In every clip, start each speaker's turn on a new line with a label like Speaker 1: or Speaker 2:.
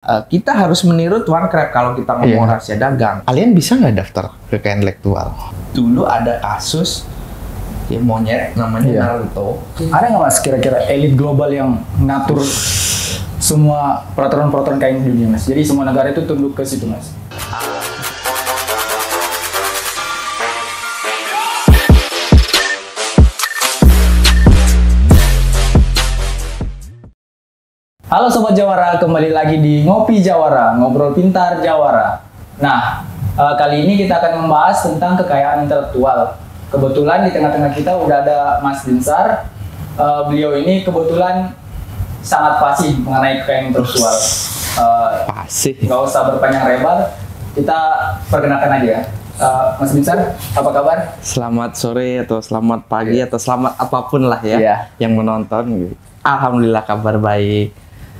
Speaker 1: Kita harus meniru Tuan Crab kalau kita ngomong rahasia dagang.
Speaker 2: Kalian bisa nggak daftar kekayaan intelektual?
Speaker 1: Dulu ada kasus ya monyet namanya Naruto.
Speaker 3: Ada nggak mas kira-kira elit global yang ngatur semua peraturan-peraturan kain di dunia mas? Jadi semua negara itu tunduk ke situ mas? Halo Sobat Jawara, kembali lagi di Ngopi Jawara, Ngobrol Pintar Jawara. Nah, kali ini kita akan membahas tentang kekayaan intelektual. Kebetulan di tengah-tengah kita udah ada Mas Dinsar. Beliau ini kebetulan sangat fasih mengenai kekayaan intelektual.
Speaker 2: Fasih.
Speaker 3: Gak usah berpanjang lebar, kita perkenalkan aja. Mas Dinsar, apa kabar?
Speaker 1: Selamat sore atau selamat pagi atau selamat apapun lah ya yang menonton. Alhamdulillah kabar baik.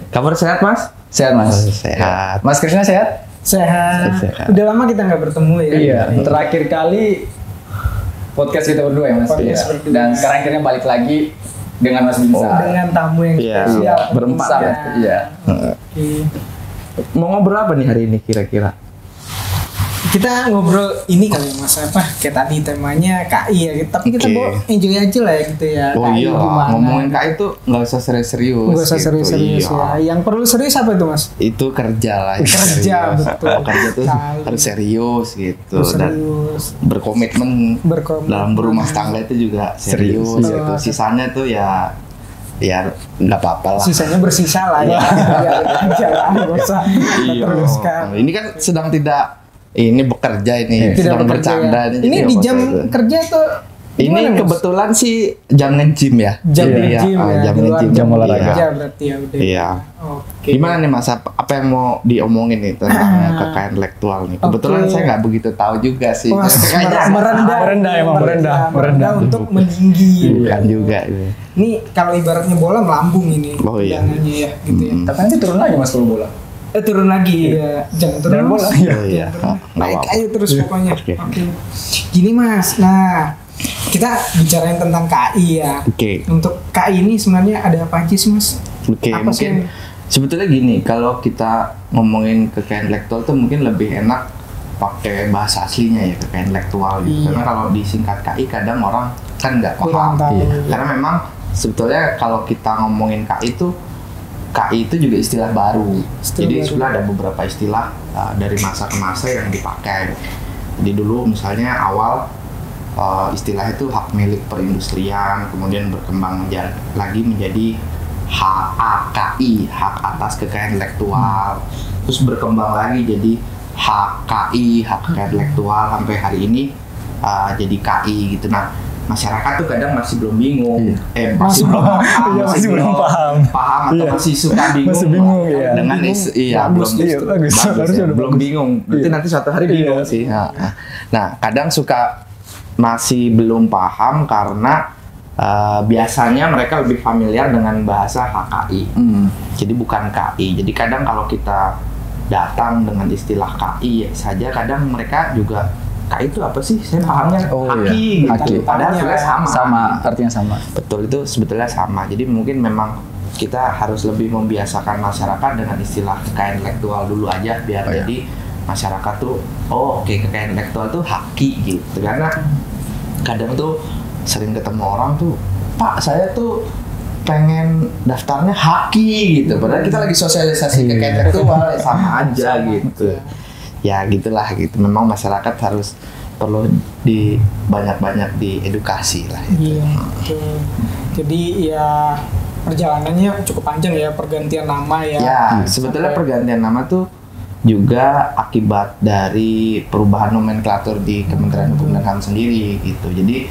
Speaker 1: Kabar sehat mas?
Speaker 3: Sehat mas.
Speaker 2: Sehat.
Speaker 3: Mas Krisna sehat?
Speaker 4: Sehat. Udah lama kita nggak bertemu ya.
Speaker 3: Iya. Terakhir kali podcast kita berdua ya mas.
Speaker 4: Podcast berdua.
Speaker 3: Dan sekarang akhirnya balik lagi dengan Mas Dinsar.
Speaker 4: Dengan tamu yang spesial.
Speaker 1: Berempat.
Speaker 3: Iya.
Speaker 4: Oke.
Speaker 1: Mau ngobrol apa nih hari ini kira-kira?
Speaker 4: Kita ngobrol ini kali ya mas, apa kayak tadi temanya KI ya, tapi kita bawa enjoy aja lah ya gitu ya.
Speaker 1: Oh
Speaker 4: KI
Speaker 1: iya,
Speaker 4: gimana?
Speaker 1: ngomongin KI itu nggak usah serius-serius.
Speaker 4: Nggak usah
Speaker 1: gitu.
Speaker 4: serius-serius
Speaker 1: Iya.
Speaker 4: ya. Yang perlu serius apa itu mas?
Speaker 1: Itu kerja lah.
Speaker 4: Kerja,
Speaker 1: serius.
Speaker 4: betul.
Speaker 1: Kerja tuh
Speaker 4: Sekali.
Speaker 1: harus serius gitu dan
Speaker 4: Serius.
Speaker 1: berkomitmen dalam berumah tangga itu juga serius
Speaker 4: Serius.
Speaker 1: gitu. Sisanya tuh ya nggak apa-apa lah.
Speaker 4: Sisanya bersisa lah ya. Ya aja lah, nggak usah
Speaker 1: Iya.
Speaker 4: teruskan.
Speaker 1: Ini kan sedang tidak bekerja ini,
Speaker 4: Tidak
Speaker 1: sedang
Speaker 4: bekerja
Speaker 1: bercanda
Speaker 4: ya.
Speaker 1: ini.
Speaker 4: Ini
Speaker 1: jadi
Speaker 4: di
Speaker 1: apa
Speaker 4: jam
Speaker 1: itu?
Speaker 4: kerja tuh
Speaker 1: Ini
Speaker 4: gimana, Mas?
Speaker 1: kebetulan sih jam nge-gym ya.
Speaker 4: Jam
Speaker 1: Iya,
Speaker 4: nge-gym ya,
Speaker 1: jam
Speaker 4: di luar
Speaker 1: nge-gym.
Speaker 3: jam olahraga.
Speaker 4: kerja berarti ya udah.
Speaker 1: Iya.
Speaker 4: Oke.
Speaker 1: Gimana nih Mas, apa yang mau diomongin nih tentang kekayaan intelektual nih? Kebetulan
Speaker 4: Oke.
Speaker 1: saya nggak begitu tahu juga sih.
Speaker 4: Wah,
Speaker 1: Kayaknya
Speaker 3: Merendah emang, merendah.
Speaker 4: untuk meninggi.
Speaker 1: bukan juga. Gitu.
Speaker 4: Ini kalau ibaratnya bola melambung ini.
Speaker 1: Oh, iya.
Speaker 4: Dananya ya, gitu ya.
Speaker 3: Tapi nanti turun lagi mas kalau bola.
Speaker 4: Turun lagi ya. Jangan turun
Speaker 3: Jangan
Speaker 4: Mas.
Speaker 3: bola.
Speaker 1: Oh iya.
Speaker 4: Jangan turun.
Speaker 1: Nggak
Speaker 4: Naik
Speaker 1: apa-apa.
Speaker 4: aja terus pokoknya.
Speaker 1: Oke.
Speaker 4: Oke. Gini Mas. Nah, kita bicarain tentang KI ya.
Speaker 1: Oke.
Speaker 4: Untuk KI ini sebenarnya ada apa aja sih Mas?
Speaker 1: Oke,
Speaker 4: Apa sih
Speaker 1: mungkin sebetulnya gini, kalau kita ngomongin kekayaan intelektual tuh mungkin lebih enak pakai bahasa aslinya ya, kekayaan intelektual gitu.
Speaker 4: Iya.
Speaker 1: Karena kalau disingkat KI kadang orang kan nggak
Speaker 4: Kurang
Speaker 1: paham.
Speaker 4: tahu.
Speaker 1: Iya. Karena memang sebetulnya kalau kita ngomongin KI itu juga istilah baru.
Speaker 4: Istilah
Speaker 1: Jadi
Speaker 4: baru.
Speaker 1: sebenarnya ada beberapa istilah dari masa ke masa yang dipakai. Jadi dulu misalnya awal istilah itu hak milik perindustrian, kemudian berkembang lagi menjadi HAKI, hak atas kekayaan intelektual. Terus berkembang lagi jadi HKI, hak kekayaan intelektual, sampai hari ini jadi KI gitu. Nah, masyarakat tuh kadang masih belum bingung, masih belum paham,
Speaker 3: Iya, masih belum paham.
Speaker 1: atau
Speaker 3: Iya.
Speaker 1: masih suka bingung,
Speaker 3: Masih bingung,
Speaker 1: lah.
Speaker 3: iya.
Speaker 1: Dengan
Speaker 3: Bagus,
Speaker 1: belum
Speaker 3: iya, bagus. Harusnya udah
Speaker 1: belum
Speaker 3: bagus.
Speaker 1: bingung. Berarti
Speaker 3: Iya.
Speaker 1: nanti suatu hari bingung
Speaker 3: Iya.
Speaker 1: sih. Nah, kadang suka masih belum paham karena biasanya mereka lebih familiar dengan bahasa HKI. Jadi bukan KI. Jadi kadang kalau kita datang dengan istilah KI saja, kadang mereka juga KI itu apa sih? Saya pahamnya haki gitu.
Speaker 3: Haki.
Speaker 1: Padahal sebenarnya sama.
Speaker 3: Sama, artinya sama.
Speaker 1: Betul, itu sebetulnya sama. Jadi mungkin memang kita harus lebih membiasakan masyarakat dengan istilah kekayaan intelektual dulu aja biar jadi masyarakat tuh kekayaan intelektual tuh haki gitu. Karena kadang tuh sering ketemu orang tuh, Pak saya tuh pengen daftarnya haki gitu. Padahal kita lagi sosialisasi kekayaan intelektual sama aja gitu. Ya gitulah gitu. Memang masyarakat harus perlu banyak-banyak diedukasi lah. Gitu.
Speaker 4: Iya. Betul. Jadi ya perjalanannya cukup panjang ya, pergantian nama ya.
Speaker 1: Ya, sebetulnya pergantian nama tuh juga akibat dari perubahan nomenklatur di Kementerian Hukum dan HAM sendiri gitu. Jadi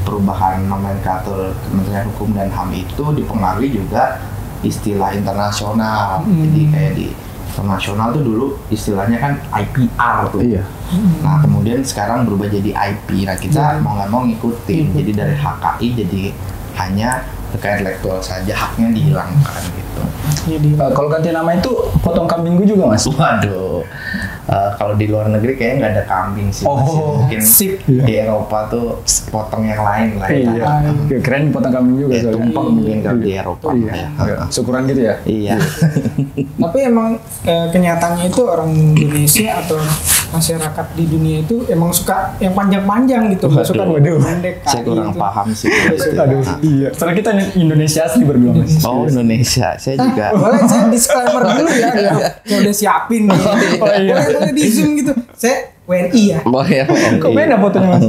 Speaker 1: perubahan nomenklatur Kementerian Hukum dan HAM itu dipengaruhi juga istilah internasional. Jadi kayak di internasional tuh dulu istilahnya kan IPR tuh.
Speaker 3: Iya.
Speaker 1: Nah kemudian sekarang berubah jadi IP. Nah kita mau nggak mau ngikutin. Jadi dari HKI jadi hanya kekayaan intelektual saja, haknya dihilangkan gitu.
Speaker 4: Jadi
Speaker 3: Kalau ganti nama itu potong kambingku juga mas?
Speaker 1: Waduh, kalau di luar negeri kayaknya nggak ada kambing sih. Mas.
Speaker 3: Oh,
Speaker 1: Mungkin
Speaker 4: sip.
Speaker 1: di Eropa tuh potong yang lain lah. Ya.
Speaker 3: Iya, keren potong kambing juga soalnya.
Speaker 1: Tumpeng mungkin kalau di Eropa.
Speaker 3: Iya,
Speaker 1: Ya.
Speaker 3: syukuran gitu ya?
Speaker 1: Iya.
Speaker 4: Tapi emang kenyataannya itu orang Indonesia atau masyarakat di dunia itu emang suka yang panjang-panjang gitu, nggak suka
Speaker 1: Waduh.
Speaker 4: pendek.
Speaker 1: Saya kurang
Speaker 4: gitu.
Speaker 1: paham sih.
Speaker 3: Aduh, iya. Soalnya kita Indonesia asli berdua mas.
Speaker 1: Oh Indonesia, saya juga.
Speaker 4: Boleh saya disclaimer dulu ya, yang udah siapin nih.
Speaker 3: Oh, iya.
Speaker 4: Boleh di zoom gitu. Saya WNI ya.
Speaker 1: Oh ya.
Speaker 3: Kok beda fotonya mas?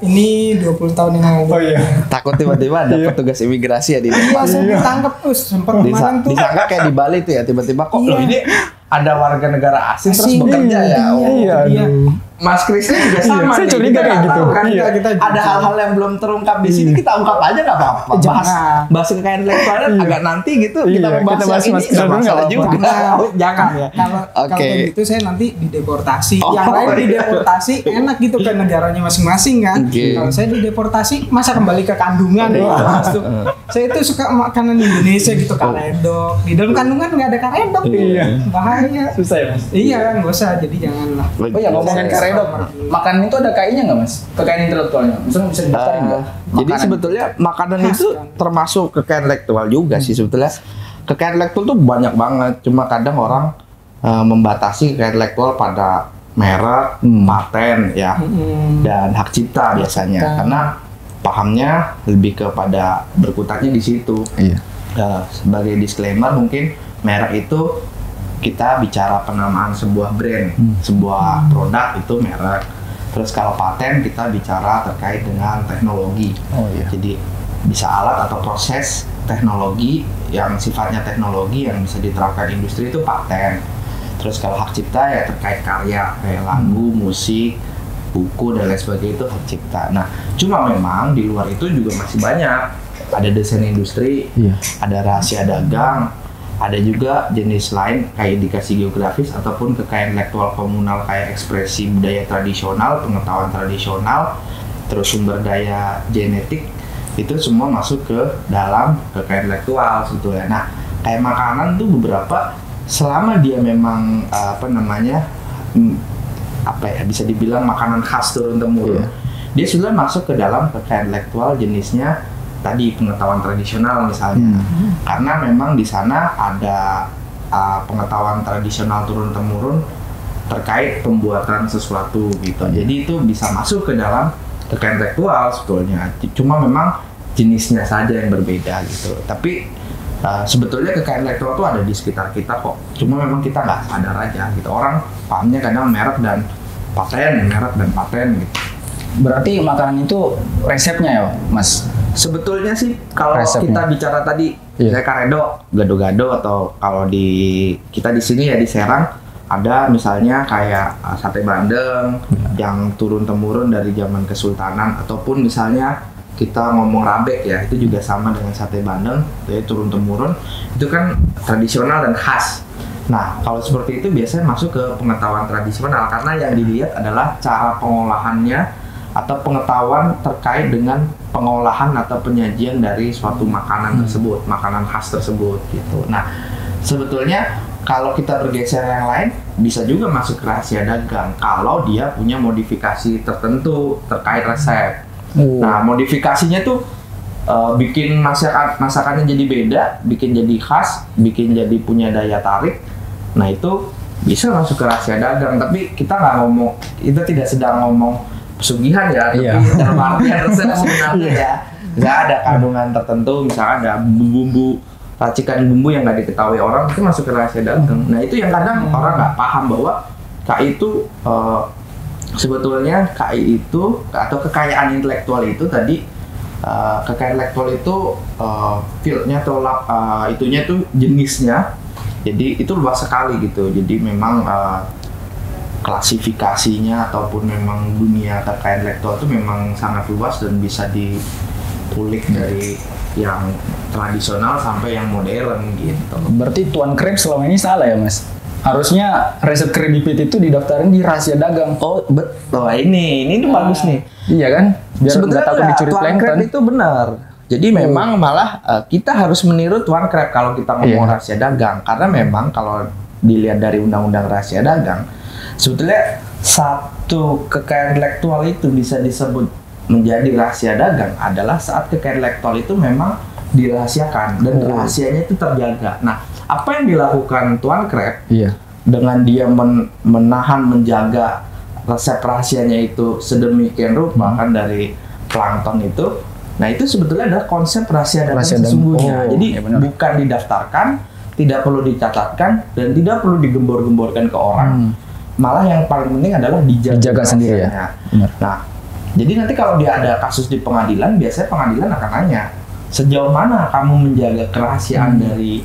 Speaker 4: Ini 20 tahun yang lalu.
Speaker 3: Oh iya.
Speaker 1: Takut tiba-tiba ada petugas imigrasi ya di
Speaker 4: Iya,
Speaker 1: depan.
Speaker 4: saya ditangkap sempat kemarin tuh.
Speaker 1: Disangka kayak di Bali tuh ya, tiba-tiba kok loh
Speaker 4: Iya.
Speaker 1: ini ada warga negara asing terus
Speaker 4: Asing,
Speaker 1: bekerja ya.
Speaker 4: iya,
Speaker 1: Oh,
Speaker 3: Iya,
Speaker 4: iya.
Speaker 3: aduh.
Speaker 1: Mas Krisnya juga sama.
Speaker 3: saya
Speaker 1: nih.
Speaker 3: curiga
Speaker 1: Kita
Speaker 3: kayak
Speaker 1: nggak
Speaker 3: gitu.
Speaker 1: tahu kan,
Speaker 3: Iya.
Speaker 4: Kita
Speaker 1: ada hal-hal yang belum terungkap di sini kita ungkap aja nggak apa-apa. Bahas
Speaker 4: Jangan.
Speaker 1: kekayaan intelektualnya agak nanti gitu kita
Speaker 3: Iya,
Speaker 1: membahas
Speaker 3: kita bahas
Speaker 1: yang
Speaker 3: Mas
Speaker 1: ini nggak
Speaker 3: Krisna dulu
Speaker 1: masalah
Speaker 3: nggak
Speaker 1: juga.
Speaker 3: apa-apa.
Speaker 4: Oh, jangan ya. Kalau
Speaker 1: Oke.
Speaker 4: kayak gitu saya nanti dideportasi.
Speaker 1: Oh,
Speaker 4: Yang lain
Speaker 1: iya.
Speaker 4: dideportasi enak gitu ke negaranya masing-masing kan.
Speaker 1: Oke.
Speaker 4: Kalau saya dideportasi masa kembali ke kandungan gitu. Mas, tuh. Saya itu suka makanan Indonesia gitu, karedok. Di dalam kandungan nggak ada karedok.
Speaker 3: Iya.
Speaker 4: Bahaya.
Speaker 3: Susah ya mas?
Speaker 4: Iya, nggak usah. Jadi janganlah.
Speaker 3: Oh ya ngomongin karedok, makanan itu ada KI-nya nggak mas? Kekayaan intelektualnya, misalnya bisa didaftarin nggak?
Speaker 1: Jadi
Speaker 3: Makanan.
Speaker 1: sebetulnya makanan
Speaker 4: Khas,
Speaker 1: itu
Speaker 4: kan?
Speaker 1: termasuk kekayaan intelektual juga sih sebetulnya. Kekayaan intelektual tuh banyak banget. Cuma kadang orang membatasi kekayaan intelektual pada merek, paten ya, dan hak cipta biasanya.
Speaker 4: cipta.
Speaker 1: Karena pahamnya lebih kepada berkutatnya di situ.
Speaker 2: Iya.
Speaker 1: Sebagai disclaimer mungkin merek itu kita bicara penamaan sebuah brand, sebuah produk itu merek. Terus kalau paten kita bicara terkait dengan teknologi.
Speaker 2: Oh iya.
Speaker 1: Jadi bisa alat atau proses teknologi yang sifatnya teknologi yang bisa diterapkan industri itu paten. Terus kalau hak cipta ya terkait karya kayak lagu, musik, buku dan lain sebagainya itu hak cipta. Nah, cuma memang di luar itu juga masih banyak. Ada desain industri,
Speaker 2: Iya.
Speaker 1: ada rahasia dagang, ada juga jenis lain kayak indikasi geografis ataupun kekayaan intelektual komunal kayak ekspresi budaya tradisional, pengetahuan tradisional, terus sumber daya genetik itu semua masuk ke dalam kekayaan intelektual sebetulnya. Nah, kayak makanan tuh beberapa selama dia memang bisa dibilang makanan khas turun temurun, dia sudah masuk ke dalam kekayaan intelektual jenisnya tadi pengetahuan tradisional misalnya, karena memang di sana ada pengetahuan tradisional turun temurun terkait pembuatan sesuatu gitu. Jadi itu bisa masuk ke dalam kekayaan intelektual sebetulnya. Cuma memang jenisnya saja yang berbeda gitu. Tapi sebetulnya kekayaan intelektual itu ada di sekitar kita kok. Cuma memang kita nggak sadar aja gitu. Orang pahamnya kadang merek dan paten gitu.
Speaker 3: Berarti makanan itu resepnya ya mas?
Speaker 1: Sebetulnya sih kalau
Speaker 3: Resepnya.
Speaker 1: kita bicara tadi
Speaker 3: Iya.
Speaker 1: kayak karedok, gado-gado atau kalau kita di sini ya di Serang ada misalnya kayak sate bandeng yang turun temurun dari zaman Kesultanan ataupun misalnya kita ngomong rabek ya itu juga sama dengan sate bandeng jadi turun temurun itu kan tradisional dan khas. Nah kalau seperti itu biasanya masuk ke pengetahuan tradisional karena yang dilihat adalah cara pengolahannya atau pengetahuan terkait dengan pengolahan atau penyajian dari suatu makanan tersebut, makanan khas tersebut gitu. Nah, sebetulnya kalau kita bergeser yang lain bisa juga masuk ke rahasia dagang kalau dia punya modifikasi tertentu terkait resep. Nah, modifikasinya tuh bikin masakannya jadi beda, bikin jadi khas, bikin jadi punya daya tarik. Nah, itu bisa masuk ke rahasia dagang, tapi kita tidak sedang ngomong pesugihan ya,
Speaker 3: Iya.
Speaker 1: tapi dalam artian resep sebenarnya ya nggak ada kandungan tertentu, misalkan ada bumbu racikan bumbu yang nggak diketahui orang itu masuk ke rahasia dagang. Nah itu yang kadang orang nggak paham bahwa KI itu sebetulnya KI itu atau kekayaan intelektual itu tadi kekayaan intelektual itu fieldnya atau itunya itu jenisnya, jadi itu luas sekali gitu. Jadi memang klasifikasinya ataupun memang dunia kekayaan intelektual itu memang sangat luas dan bisa dikulik dari yang tradisional sampai yang modern gitu.
Speaker 3: Berarti Tuan Krep selama ini salah ya mas? Harusnya resep kredibit itu didaftarin di rahasia dagang.
Speaker 1: Oh betul, ini tuh bagus nih.
Speaker 3: Iya kan? Biar nggak
Speaker 1: Sebetulnya
Speaker 3: takut
Speaker 1: enggak,
Speaker 3: dicuri
Speaker 1: Tuan
Speaker 3: plankton.
Speaker 1: Krep itu benar. Jadi memang malah kita harus meniru Tuan Crab kalau kita ngomong rahasia dagang, karena memang kalau dilihat dari undang-undang rahasia dagang, sebetulnya satu kekayaan intelektual itu bisa disebut menjadi rahasia dagang adalah saat kekayaan intelektual itu memang dirahasiakan dan rahasianya itu terjaga. Nah, apa yang dilakukan Tuan Crab dengan dia menahan, menjaga resep rahasianya itu sedemikian rupa kan dari plankton itu. Nah, itu sebetulnya adalah konsep rahasia dagang sesungguhnya. Jadi bukan didaftarkan, tidak perlu dicatatkan, dan tidak perlu digembor-gemborkan ke orang. Malah yang paling penting adalah dijaga sendiri ya. Nah, jadi nanti kalau dia ada kasus di pengadilan, biasanya pengadilan akan nanya, sejauh mana kamu menjaga kerahasiaan dari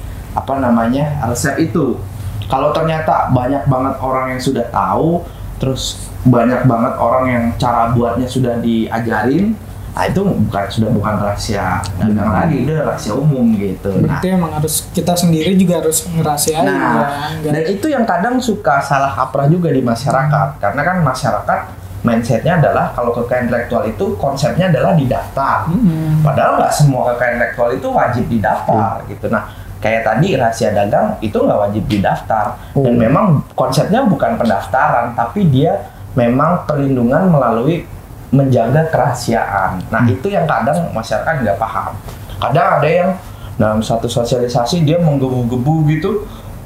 Speaker 1: resep itu. Kalau ternyata banyak banget orang yang sudah tahu, terus banyak banget orang yang cara buatnya sudah diajarin, nah itu sudah bukan rahasia dagang lagi, itu rahasia umum gitu.
Speaker 4: Berarti emang harus kita sendiri juga harus ngerahasiain.
Speaker 1: Dan itu yang kadang suka salah kaprah juga di masyarakat, karena kan masyarakat mindsetnya adalah kalau kekayaan intelektual itu konsepnya adalah didaftar. Padahal nggak semua kekayaan intelektual itu wajib didaftar gitu. Nah, kayak tadi rahasia dagang itu nggak wajib didaftar, dan memang konsepnya bukan pendaftaran, tapi dia memang perlindungan melalui menjaga kerahasiaan. Nah, itu yang kadang masyarakat nggak paham. Kadang ada yang dalam satu sosialisasi dia menggebu-gebu gitu,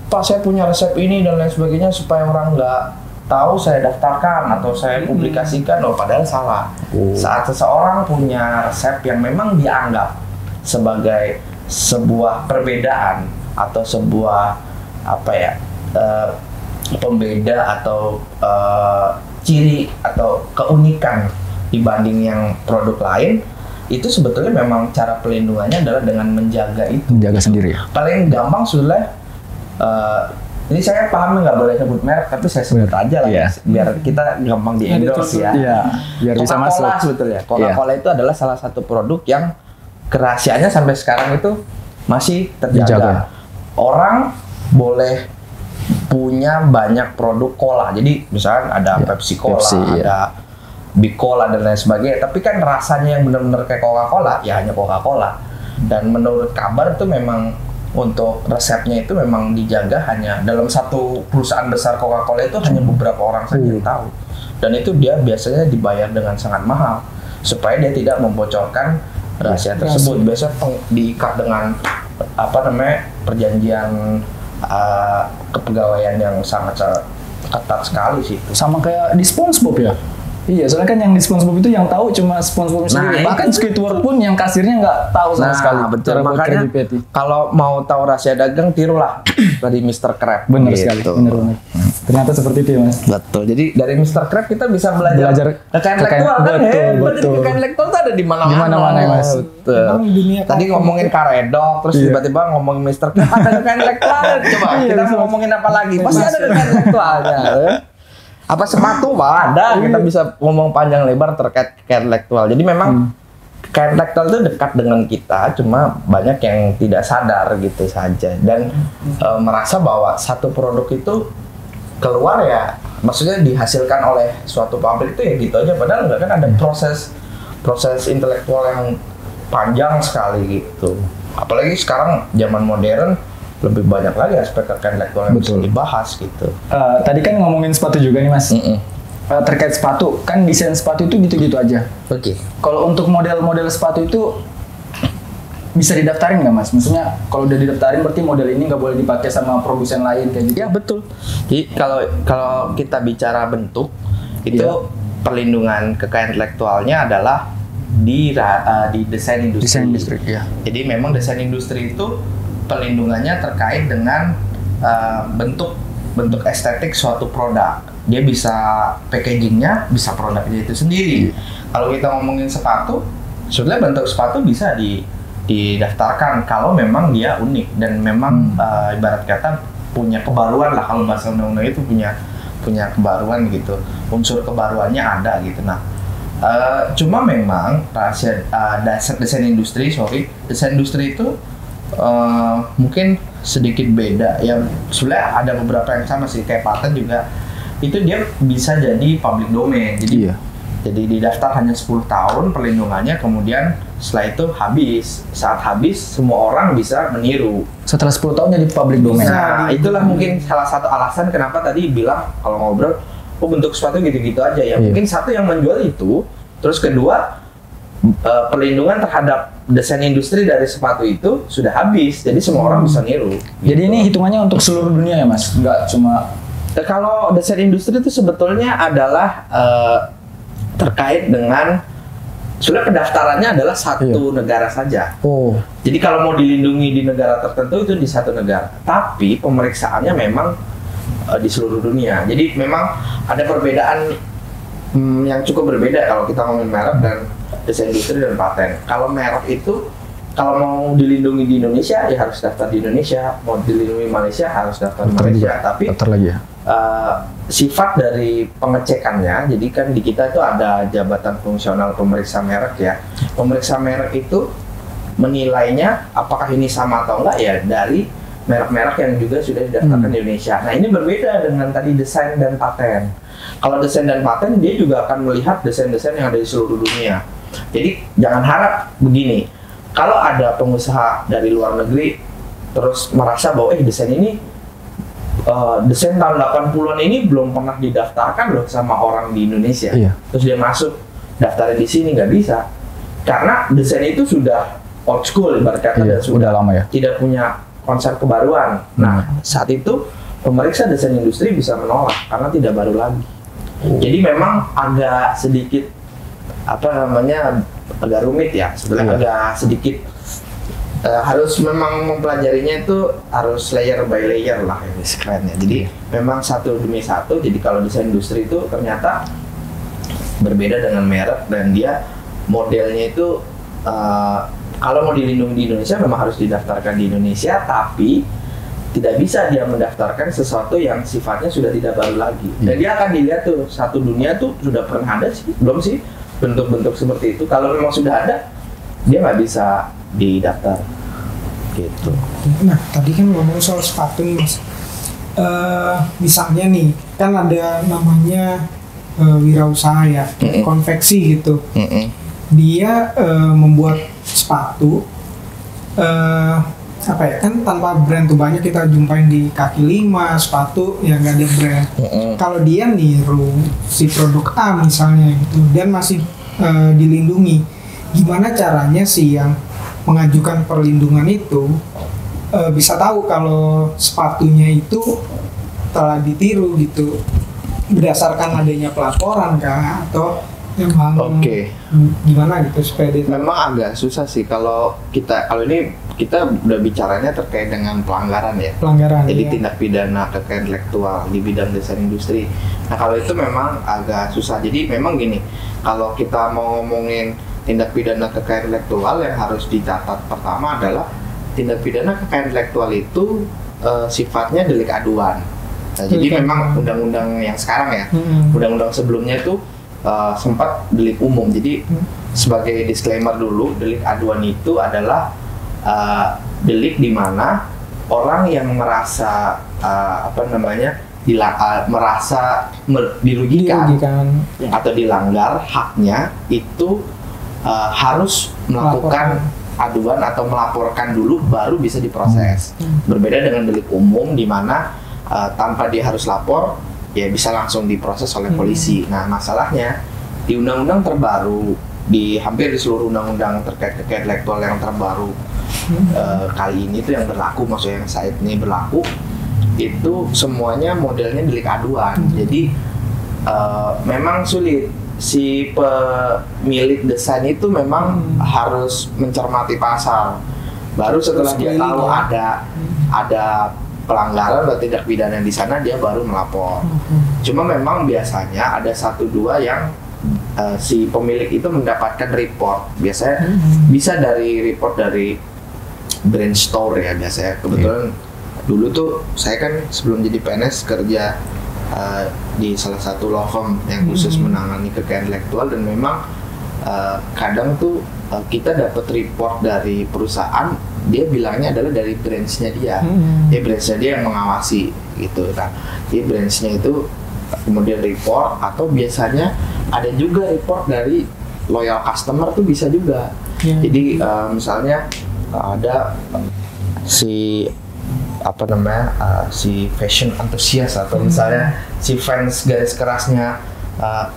Speaker 1: Pak saya punya resep ini dan lain sebagainya supaya orang nggak tahu saya daftarkan atau saya publikasikan. Padahal salah. Saat seseorang punya resep yang memang dianggap sebagai sebuah perbedaan atau sebuah pembeda atau ciri atau keunikan dibanding yang produk lain, itu sebetulnya memang cara pelindungannya adalah dengan menjaga itu.
Speaker 3: Menjaga sendiri ya.
Speaker 1: Paling gampang sebetulnya, ini saya paham nggak boleh sebut merek, tapi saya sebut aja lah biar kita gampang di endorse ya.
Speaker 3: Biar bisa masuk.
Speaker 1: Coca-Cola sebetulnya. Coca-Cola itu adalah salah satu produk yang kerahasiaannya sampai sekarang itu masih terjaga. Orang boleh punya banyak produk cola. Jadi misalnya ada Pepsi Cola, ada Big Cola dan lain sebagainya. Tapi kan rasanya yang benar-benar kayak Coca-Cola ya hanya Coca-Cola. Dan menurut kabar itu memang untuk resepnya itu memang dijaga hanya dalam satu perusahaan besar Coca-Cola itu hanya beberapa orang saja yang tahu. Dan itu dia biasanya dibayar dengan sangat mahal supaya dia tidak membocorkan rahasia tersebut. Biasanya diikat dengan perjanjian kepegawaian yang sangat ketat sekali sih itu.
Speaker 3: Sama kayak di SpongeBob ya. Iya, soalnya kan yang di SpongeBob itu yang tahu cuma SpongeBob sendiri. Bahkan Squidward pun yang kasirnya nggak tahu sama sekali.
Speaker 1: Betul. Makanya kalau mau tahu rahasia dagang, tirulah dari Mr. Crab.
Speaker 3: Benar sekali. Benar banget. Ternyata seperti itu ya, Mas.
Speaker 1: Betul. Jadi dari Mr. Crab kita bisa belajar kekayaan intelektual kan. Betul. Kekayaan intelektual itu ada di mana-mana.
Speaker 3: Di mana-mana ya, Mas.
Speaker 1: Betul. Tadi ngomongin Karedok, terus tiba-tiba ngomongin Mr. Crab, ada kekayaan intelektual. Coba kita mau ngomongin apa lagi? Pasti ada kekayaan intelektualnya. Apa sepatu ada, kita bisa ngomong panjang lebar terkait kekayaan intelektual. Jadi memang kekayaan intelektual itu dekat dengan kita, cuma banyak yang tidak sadar gitu saja dan merasa bahwa satu produk itu keluar ya, maksudnya dihasilkan oleh suatu pabrik itu ya gitu aja. Padahal enggak, kan ada proses intelektual yang panjang sekali gitu. Apalagi sekarang zaman modern lebih banyak lagi aspek kekayaan intelektual yang bisa dibahas gitu.
Speaker 3: Tadi kan ngomongin sepatu juga nih, Mas. Terkait sepatu, kan desain sepatu itu gitu-gitu aja.
Speaker 1: Oke.
Speaker 3: Kalau untuk model-model sepatu itu bisa didaftarin nggak, Mas? Maksudnya kalau udah didaftarin berarti model ini nggak boleh dipakai sama produsen lain kayak gitu?
Speaker 1: Ya betul. Jadi kalau kita bicara bentuk itu perlindungan kekayaan intelektualnya adalah di desain industri.
Speaker 3: Desain industri, ya.
Speaker 1: Jadi memang desain industri itu perlindungannya terkait dengan bentuk estetik suatu produk. Dia bisa packagingnya, bisa produknya itu sendiri. Kalau kita ngomongin sepatu, sebenarnya bentuk sepatu bisa didaftarkan kalau memang dia unik dan memang ibarat kata punya kebaruan lah, kalau bahasa undang-undang itu punya kebaruan gitu, unsur kebaruannya ada gitu. Nah, cuma memang rahasia desain industri itu mungkin sedikit beda. Yang sebenarnya ada beberapa yang sama sih, kayak paten juga itu dia bisa jadi public domain. Jadi didaftar hanya 10 tahun perlindungannya, kemudian setelah itu habis. Saat habis semua orang bisa meniru.
Speaker 3: Setelah 10 tahun jadi public domain.
Speaker 1: Nah, itulah mungkin salah satu alasan kenapa tadi bilang kalau ngobrol, oh bentuk sepatu gitu-gitu aja ya. Mungkin satu yang menjual itu, terus kedua perlindungan terhadap desain industri dari sepatu itu sudah habis, jadi semua orang bisa niru.
Speaker 3: Jadi
Speaker 1: gitu.
Speaker 3: ini hitungannya untuk seluruh dunia ya Mas, nggak cuma.
Speaker 1: Kalau desain industri itu sebetulnya adalah terkait dengan sudah pendaftarannya adalah satu negara saja.
Speaker 3: Oh.
Speaker 1: Jadi kalau mau dilindungi di negara tertentu itu di satu negara. Tapi pemeriksaannya memang di seluruh dunia. Jadi memang ada perbedaan yang cukup berbeda kalau kita ngomongin merek dan desain industri dan paten. Kalau merek itu kalau mau dilindungi di Indonesia ya harus daftar di Indonesia, mau dilindungi Malaysia harus daftar di Malaysia. Tapi
Speaker 2: Daftar lagi ya.
Speaker 1: sifat dari pengecekannya, jadi kan di kita itu ada jabatan fungsional pemeriksa merek ya. Pemeriksa merek itu menilainya apakah ini sama atau enggak ya dari merek-merek yang juga sudah didaftarkan di Indonesia. Nah ini berbeda dengan tadi desain dan paten. Kalau desain dan paten dia juga akan melihat desain-desain yang ada di seluruh dunia. Jadi jangan harap begini, kalau ada pengusaha dari luar negeri terus merasa bahwa desain ini desain tahun 80-an ini belum pernah didaftarkan loh sama orang di Indonesia.
Speaker 2: Iya.
Speaker 1: Terus dia masuk daftarnya di sini, nggak bisa. Karena desain itu sudah old school ibarat kata dan sudah
Speaker 2: lama ya.
Speaker 1: tidak punya konsep kebaruan. Nah, saat itu pemeriksa desain industri bisa menolak karena tidak baru lagi. Jadi memang agak sedikit agak rumit ya, sebenarnya agak sedikit harus memang mempelajarinya itu harus layer by layer lah ini kerennya. Jadi memang satu demi satu. Jadi kalau desain industri itu ternyata berbeda dengan merek dan dia modelnya itu kalau mau dilindungi di Indonesia memang harus didaftarkan di Indonesia, tapi tidak bisa dia mendaftarkan sesuatu yang sifatnya sudah tidak baru lagi. Dan dia akan dilihat tuh satu dunia tuh sudah pernah ada sih, belum sih bentuk-bentuk seperti itu. Kalau memang sudah ada, dia nggak bisa didaftar gitu.
Speaker 4: Nah, tadi kan ngomong soal sepatu nih Mas. Misalnya nih, kan ada namanya wirausaha ya, konveksi gitu. Dia membuat sepatu, kan tanpa brand tuh banyak kita jumpain di kaki lima sepatu yang nggak ada brand. Kalau dia niru si produk A misalnya gitu, dan masih dilindungi, gimana caranya sih yang mengajukan perlindungan itu bisa tahu kalau sepatunya itu telah ditiru gitu berdasarkan adanya pelaporan kah atau memang gimana gitu supaya dia
Speaker 1: memang agak susah sih kalau ini kita udah bicaranya terkait dengan pelanggaran ya. Jadi tindak pidana kekayaan intelektual di bidang desain industri. Nah kalau itu memang agak susah. Jadi memang gini, kalau kita mau ngomongin tindak pidana kekayaan intelektual yang harus dicatat pertama adalah tindak pidana kekayaan intelektual itu sifatnya delik aduan. Nah, jadi memang undang-undang yang sekarang ya, undang-undang sebelumnya itu sempat delik umum. Jadi sebagai disclaimer dulu, delik aduan itu adalah delik di mana orang yang merasa merasa dirugikan atau dilanggar haknya itu harus melakukan aduan atau melaporkan dulu baru bisa diproses. Berbeda dengan delik umum di mana tanpa dia harus lapor ya bisa langsung diproses oleh polisi. Nah masalahnya di undang-undang terbaru, di hampir di seluruh undang-undang terkait kekayaan intelektual yang terbaru kali ini itu yang berlaku, maksudnya yang saat ini berlaku itu semuanya modelnya delik aduan. Jadi memang sulit. Si pemilik desain itu memang harus mencermati pasal. Baru setelah dia tahu ada pelanggaran atau tindak pidana di sana, dia baru melapor. Cuma memang biasanya ada 1-2 yang si pemilik itu mendapatkan report. Biasanya bisa dari report dari brand store ya biasanya. Kebetulan dulu tuh saya kan sebelum jadi PNS kerja di salah satu law firm yang khusus menangani kekayaan intelektual, dan memang kadang tuh kita dapat report dari perusahaan, dia bilangnya adalah dari branch-nya dia. Branch-nya dia yang mengawasi gitu. Nah, jadi branch-nya itu kemudian report, atau biasanya ada juga report dari loyal customer tuh bisa juga.
Speaker 4: Iya.
Speaker 1: Jadi misalnya ada si apa namanya si fashion enthusiast atau misalnya si fans garis kerasnya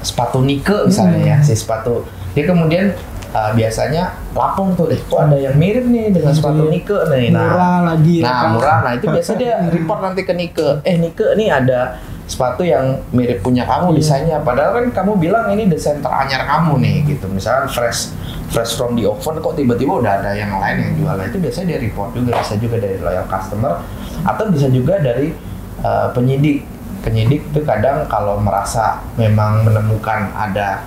Speaker 1: sepatu Nike misalnya ya, si sepatu dia kemudian biasanya lapor tuh deh, kok ada yang mirip nih dengan sepatu Nike nih.
Speaker 4: Murah lagi ya kan?
Speaker 1: Murah. Nah itu biasa dia report nanti ke Nike. Nike nih ada sepatu yang mirip punya kamu desainnya. Padahal kan kamu bilang ini desain teranyar kamu nih gitu. Misalnya fresh from the oven, kok tiba-tiba udah ada yang lain yang jual. Nah, itu biasanya dia report juga, bisa juga dari loyal customer atau bisa juga dari penyidik. Penyidik itu kadang kalau merasa memang menemukan ada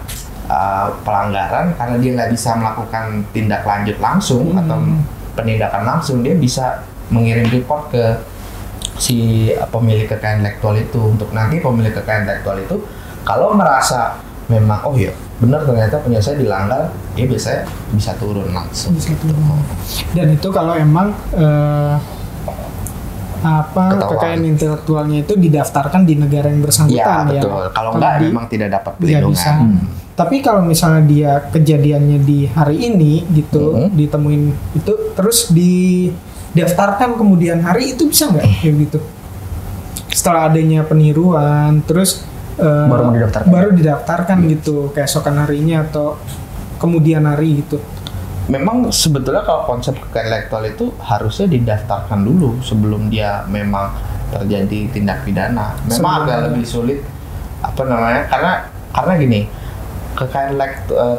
Speaker 1: pelanggaran karena dia nggak bisa melakukan tindak lanjut langsung atau penindakan langsung, dia bisa mengirim report ke si pemilik kekayaan intelektual itu, untuk nanti pemilik kekayaan intelektual itu kalau merasa memang oh iya benar ternyata punya saya dilanggar, dia biasanya bisa turun langsung.
Speaker 4: Bisa turun. Dan itu kalau emang kekayaan intelektualnya itu didaftarkan di negara yang bersangkutan
Speaker 1: ya. Betul. Kalau enggak memang tidak dapat perlindungan. Tapi
Speaker 4: kalau misalnya dia kejadiannya di hari ini gitu, ditemuin itu terus didaftarkan kemudian hari, itu bisa nggak kayak gitu? Setelah adanya peniruan, terus baru didaftarkan gitu, keesokan harinya atau kemudian hari gitu.
Speaker 1: Memang sebetulnya kalau konsep kekayaan intelektual itu harusnya didaftarkan dulu sebelum dia memang terjadi tindak pidana. Memang agak lebih sulit karena gini,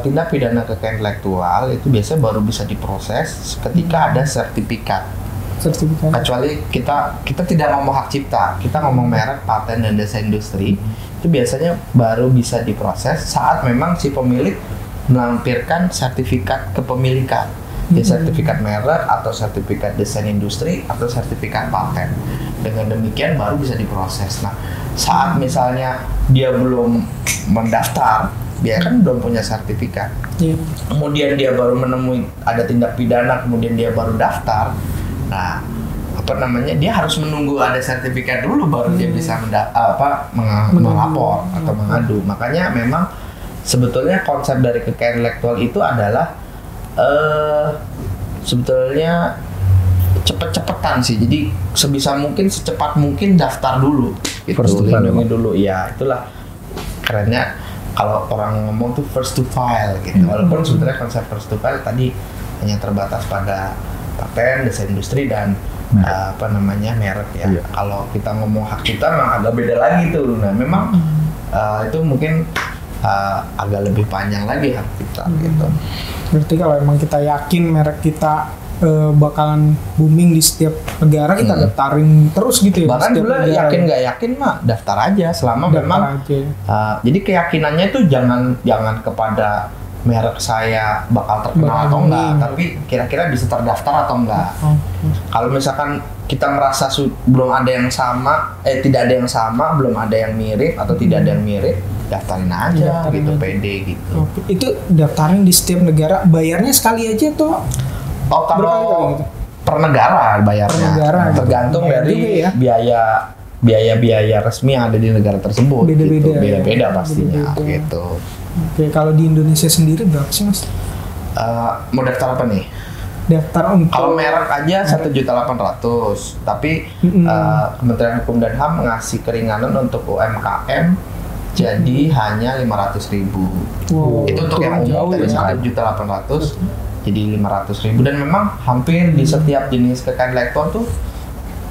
Speaker 1: tindak pidana kekayaan intelektual itu biasanya baru bisa diproses ketika ada sertifikat. Kecuali kita tidak ngomong hak cipta, kita ngomong merek, paten, dan desain industri, itu biasanya baru bisa diproses saat memang si pemilik melampirkan sertifikat kepemilikan, ya sertifikat merek atau sertifikat desain industri atau sertifikat paten. Dengan demikian baru bisa diproses. Nah, saat misalnya dia belum mendaftar, dia kan belum punya sertifikat. Kemudian dia baru menemui ada tindak pidana, kemudian dia baru daftar. Nah, dia harus menunggu ada sertifikat dulu baru dia bisa melapor atau mengadu. Makanya memang sebetulnya konsep dari kekayaan intelektual itu adalah sebetulnya cepet-cepetan sih. Jadi sebisa mungkin, secepat mungkin daftar dulu. Lindungi dulu. Ya, itulah kerennya kalau orang ngomong tuh first to file gitu. Walaupun sebetulnya konsep first to file tadi hanya terbatas pada paten, desain industri, dan merek ya. Iya. Kalau kita ngomong hak cipta memang agak beda lagi tuh. Nah, memang itu mungkin agak lebih panjang lagi hak cipta gitu.
Speaker 4: Berarti kalau emang kita yakin merek kita bakalan booming di setiap negara, kita daftarin terus gitu ya.
Speaker 1: Bahkan dulu yakin nggak yakin mah daftar aja selama daftar memang jadi keyakinannya itu jangan kepada merek saya bakal terkenal atau enggak, tapi kira-kira bisa terdaftar atau enggak. Kalau misalkan kita merasa belum ada yang sama, tidak ada yang sama, belum ada yang mirip atau tidak ada yang mirip, daftarin aja gitu, pede gitu.
Speaker 4: Itu daftarin di setiap negara, bayarnya sekali aja tuh?
Speaker 1: Oh, kalau per negara bayarnya, tergantung dari biaya resmi yang ada di negara tersebut. Beda-beda pastinya gitu.
Speaker 4: Oke, kalau di Indonesia sendiri berapa sih, Mas?
Speaker 1: Mau daftar apa nih?
Speaker 4: Daftar untuk
Speaker 1: kalau merek aja 1.800.000, tapi Kementerian Hukum dan HAM ngasih keringanan untuk UMKM jadi hanya 500.000. Itu untuk yang umum dari 1.800.000 jadi 500.000, dan memang hampir di setiap jenis kekayaan intelektual tuh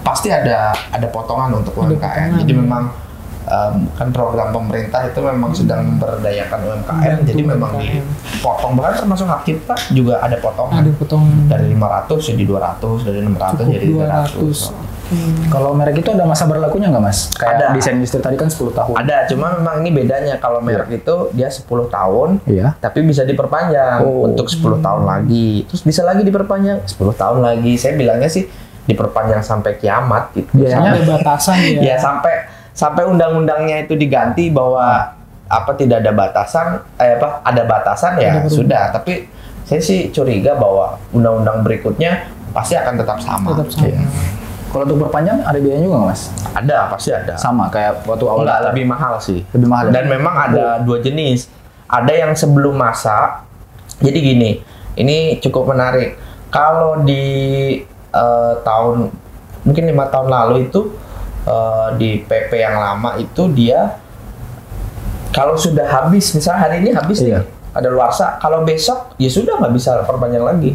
Speaker 1: pasti ada potongan untuk UMKM. Jadi memang kan program pemerintah itu memang sedang memberdayakan UMKM, jadi memang dipotong, bahkan termasuk hak cipta juga ada potongan. Dari 500 jadi 200, dari 600 jadi 300.
Speaker 3: Kalau merek itu ada masa berlakunya nggak, Mas? Kayak desain industri tadi kan 10 tahun.
Speaker 1: Ada, cuma memang ini bedanya. Kalau merek itu dia 10 tahun, tapi bisa diperpanjang untuk 10 tahun lagi. Terus bisa lagi diperpanjang 10 tahun lagi. Saya bilangnya sih diperpanjang sampai kiamat gitu.
Speaker 4: Biasanya ada batasan ya.
Speaker 1: Ya sampai undang-undangnya itu diganti bahwa tidak ada batasan, ada batasan ya sudah. Tapi saya sih curiga bahwa undang-undang berikutnya pasti akan tetap sama.
Speaker 3: Kalau untuk perpanjang ada biayanya juga nggak, Mas?
Speaker 1: Ada, pasti ada.
Speaker 3: Sama kayak waktu awal.
Speaker 1: Enggak, lebih mahal sih.
Speaker 3: Lebih mahal.
Speaker 1: Dan memang ada dua jenis. Ada yang sebelum masa. Jadi gini, ini cukup menarik. Kalau di tahun mungkin 5 tahun lalu itu di PP yang lama itu dia kalau sudah habis, misalnya hari ini habis nih, ada luarsa, kalau besok ya sudah nggak bisa perpanjang lagi.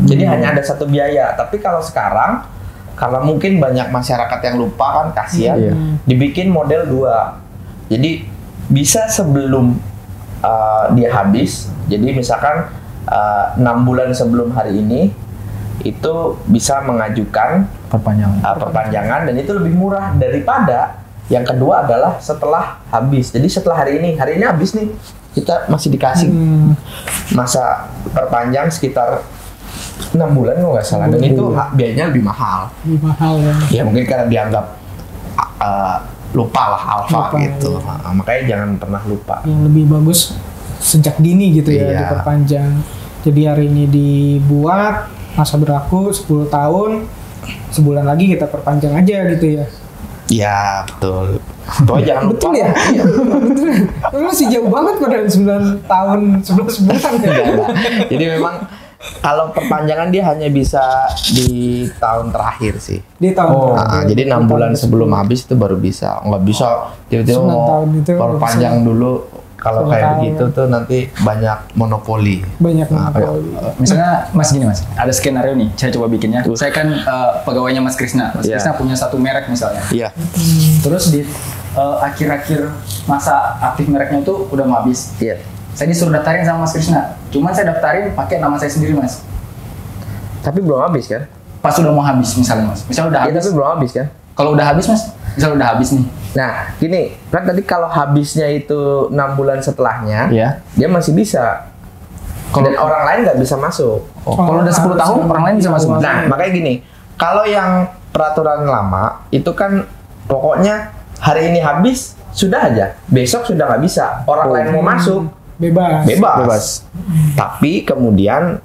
Speaker 1: Jadi hanya ada satu biaya. Tapi kalau sekarang, karena mungkin banyak masyarakat yang lupa kan, kasihan, dibikin model 2. Jadi bisa sebelum dia habis, jadi misalkan 6 bulan sebelum hari ini, itu bisa mengajukan perpanjangan dan itu lebih murah daripada yang kedua adalah setelah habis. Jadi setelah hari ini habis nih, kita masih dikasih masa perpanjang sekitar 6 bulan kalau nggak salah, dan itu biayanya lebih mahal.
Speaker 4: Lebih mahal ya.
Speaker 1: Ya mungkin karena dianggap lupa lah alfa gitu. Nah, makanya jangan pernah lupa.
Speaker 4: Yang lebih bagus sejak dini gitu ya, diperpanjang. Jadi hari ini dibuat masa berlaku 10 tahun, sebulan lagi kita perpanjang aja gitu ya.
Speaker 1: Ya betul. Itu aja jangan lupa.
Speaker 4: Betul ya? Iya. Betul. Lu masih jauh banget padahal 9 tahun 11 bulan kan.
Speaker 1: Jadi memang kalau perpanjangan dia hanya bisa di tahun terakhir sih.
Speaker 4: Di tahun terakhir.
Speaker 1: Jadi 6 bulan sebelum habis itu baru bisa. Nggak bisa tiba-tiba mau perpanjang dulu. Kalau kayak begitu tuh nanti banyak monopoli.
Speaker 3: Misalnya Mas gini Mas, ada skenario nih, saya coba bikinnya. Saya kan pegawainya Mas Krisna. Mas Krisna punya satu merek misalnya.
Speaker 1: Iya.
Speaker 3: Terus di akhir-akhir masa aktif mereknya itu udah mau habis.
Speaker 1: Iya.
Speaker 3: Saya disuruh daftarin sama Mas Krisna. Cuman saya daftarin pakai nama saya sendiri Mas.
Speaker 1: Tapi belum habis kan?
Speaker 3: Pas udah mau habis misalnya Mas. Misal udah habis.
Speaker 1: Tapi belum habis kan?
Speaker 3: Kalau udah habis Mas, misal udah habis nih.
Speaker 1: Nah, gini, kan tadi kalau habisnya itu 6 bulan setelahnya, dia masih bisa. Dan orang lain nggak bisa masuk.
Speaker 3: Kalau udah 10 tahun, orang lain bisa masuk.
Speaker 1: Nah, makanya gini, kalau yang peraturan lama, itu kan pokoknya hari ini habis, sudah aja. Besok sudah nggak bisa. Orang lain mau masuk, bebas. Tapi kemudian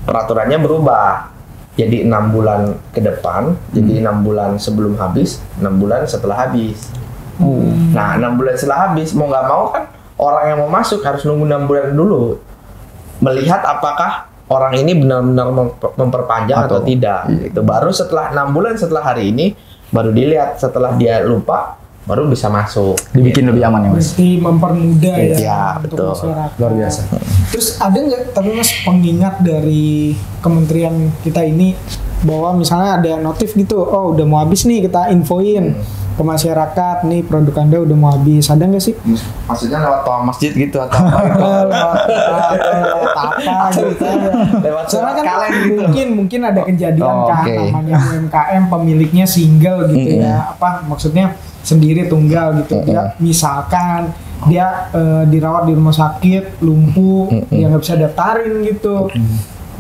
Speaker 1: peraturannya berubah. Jadi 6 bulan ke depan, jadi 6 bulan sebelum habis, 6 bulan setelah habis. Nah, 6 bulan setelah habis, mau nggak mau kan orang yang mau masuk harus nunggu 6 bulan dulu. Melihat apakah orang ini benar-benar memperpanjang atau tidak. Itu baru setelah 6 bulan setelah hari ini, baru dilihat setelah dia lupa, baru bisa masuk.
Speaker 3: Dibikin lebih aman ya Mas?
Speaker 4: Mesti mempermudah
Speaker 1: ya
Speaker 4: untuk
Speaker 1: betul.
Speaker 4: masyarakat.
Speaker 3: Luar biasa.
Speaker 4: Terus ada nggak tapi Mas pengingat dari kementerian kita ini bahwa misalnya ada notif gitu, oh udah mau habis nih, kita infoin ke masyarakat nih produk Anda udah mau habis, ada nggak sih?
Speaker 1: Maksudnya lewat toa masjid gitu atau apa?
Speaker 4: lewat apa gitu?
Speaker 1: Lewat
Speaker 4: Soalnya kan
Speaker 1: kalian gitu.
Speaker 4: mungkin ada kejadian namanya UMKM pemiliknya single gitu ya, apa maksudnya sendiri tunggal gitu. Dia misalkan dia dirawat di rumah sakit, lumpuh, dia nggak bisa daftarin gitu.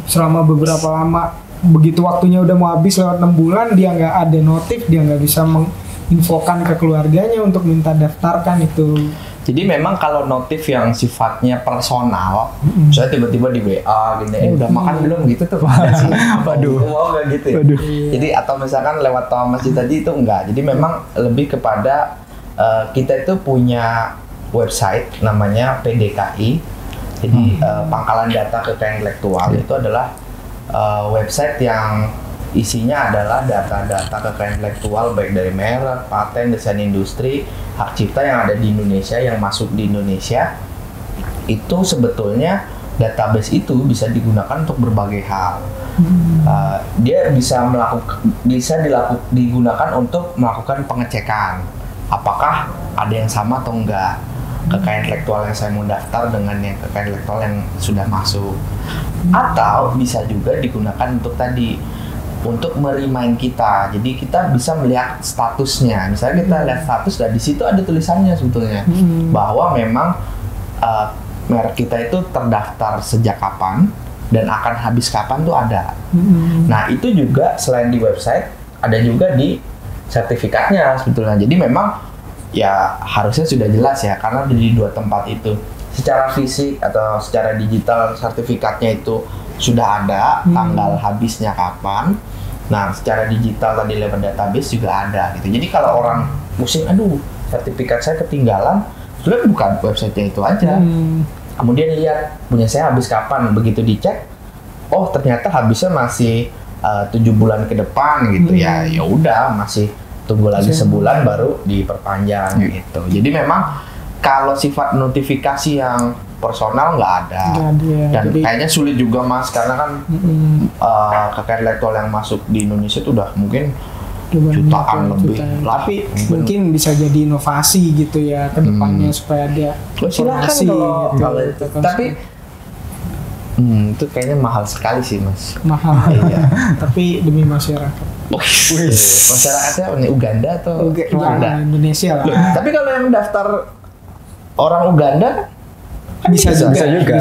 Speaker 4: Selama beberapa lama, begitu waktunya udah mau habis lewat 6 bulan, dia nggak ada notif, dia nggak bisa menginfokan ke keluarganya untuk minta daftarkan itu.
Speaker 1: Jadi memang kalau notif yang sifatnya personal, saya tiba-tiba di WA gini, udah makan belum gitu tuh ada sih.
Speaker 3: Waduh.
Speaker 1: Mau nggak gitu ya? Jadi atau misalkan lewat toa masjid tadi itu enggak. Jadi memang lebih kepada kita itu punya website namanya PDKI. Jadi Pangkalan Data Kekayaan Intelektual itu adalah website yang isinya adalah data-data kekayaan intelektual baik dari merek, paten, desain industri, hak cipta yang ada di Indonesia, yang masuk di Indonesia. Itu sebetulnya database itu bisa digunakan untuk berbagai hal. Dia bisa digunakan untuk melakukan pengecekan apakah ada yang sama atau enggak kekayaan intelektual yang saya mau daftar dengan yang kekayaan intelektual yang sudah masuk. Atau bisa juga digunakan untuk untuk merimain kita. Jadi kita bisa melihat statusnya. Misalnya kita lihat status dan di situ ada tulisannya sebetulnya bahwa memang merek kita itu terdaftar sejak kapan dan akan habis kapan tuh ada. Nah, itu juga selain di website ada juga di sertifikatnya sebetulnya. Jadi memang ya harusnya sudah jelas ya karena di 2 tempat itu. Secara fisik atau secara digital sertifikatnya itu sudah ada tanggal habisnya kapan. Nah, secara digital tadi lewat database juga ada gitu. Jadi kalau orang pusing, aduh sertifikat saya ketinggalan, sebenarnya bukan websitenya itu aja. kemudian lihat punya saya habis kapan, begitu dicek, oh ternyata habisnya masih 7 bulan ke depan gitu ya udah masih tunggu lagi sebulan baru diperpanjang gitu. Jadi memang kalau sifat notifikasi yang personal nggak ada. Dan
Speaker 4: Jadi,
Speaker 1: kayaknya sulit juga Mas karena kan kekayaan intelektual yang masuk di Indonesia itu udah mungkin jutaan lebih lah.
Speaker 4: Tapi mungkin bisa jadi inovasi gitu ya ke depannya supaya ada
Speaker 1: Silakan
Speaker 4: informasi
Speaker 1: kalau
Speaker 4: gitu.
Speaker 1: itu. Tapi itu kayaknya mahal sekali sih Mas.
Speaker 4: mahal.
Speaker 1: Iya.
Speaker 4: Tapi demi masyarakat.
Speaker 1: Masyarakatnya ini Uganda atau Rwanda?
Speaker 4: Ya, Indonesia lah.
Speaker 1: Loh, tapi kalau yang daftar orang Uganda kan
Speaker 4: Bisa juga.
Speaker 1: Berarti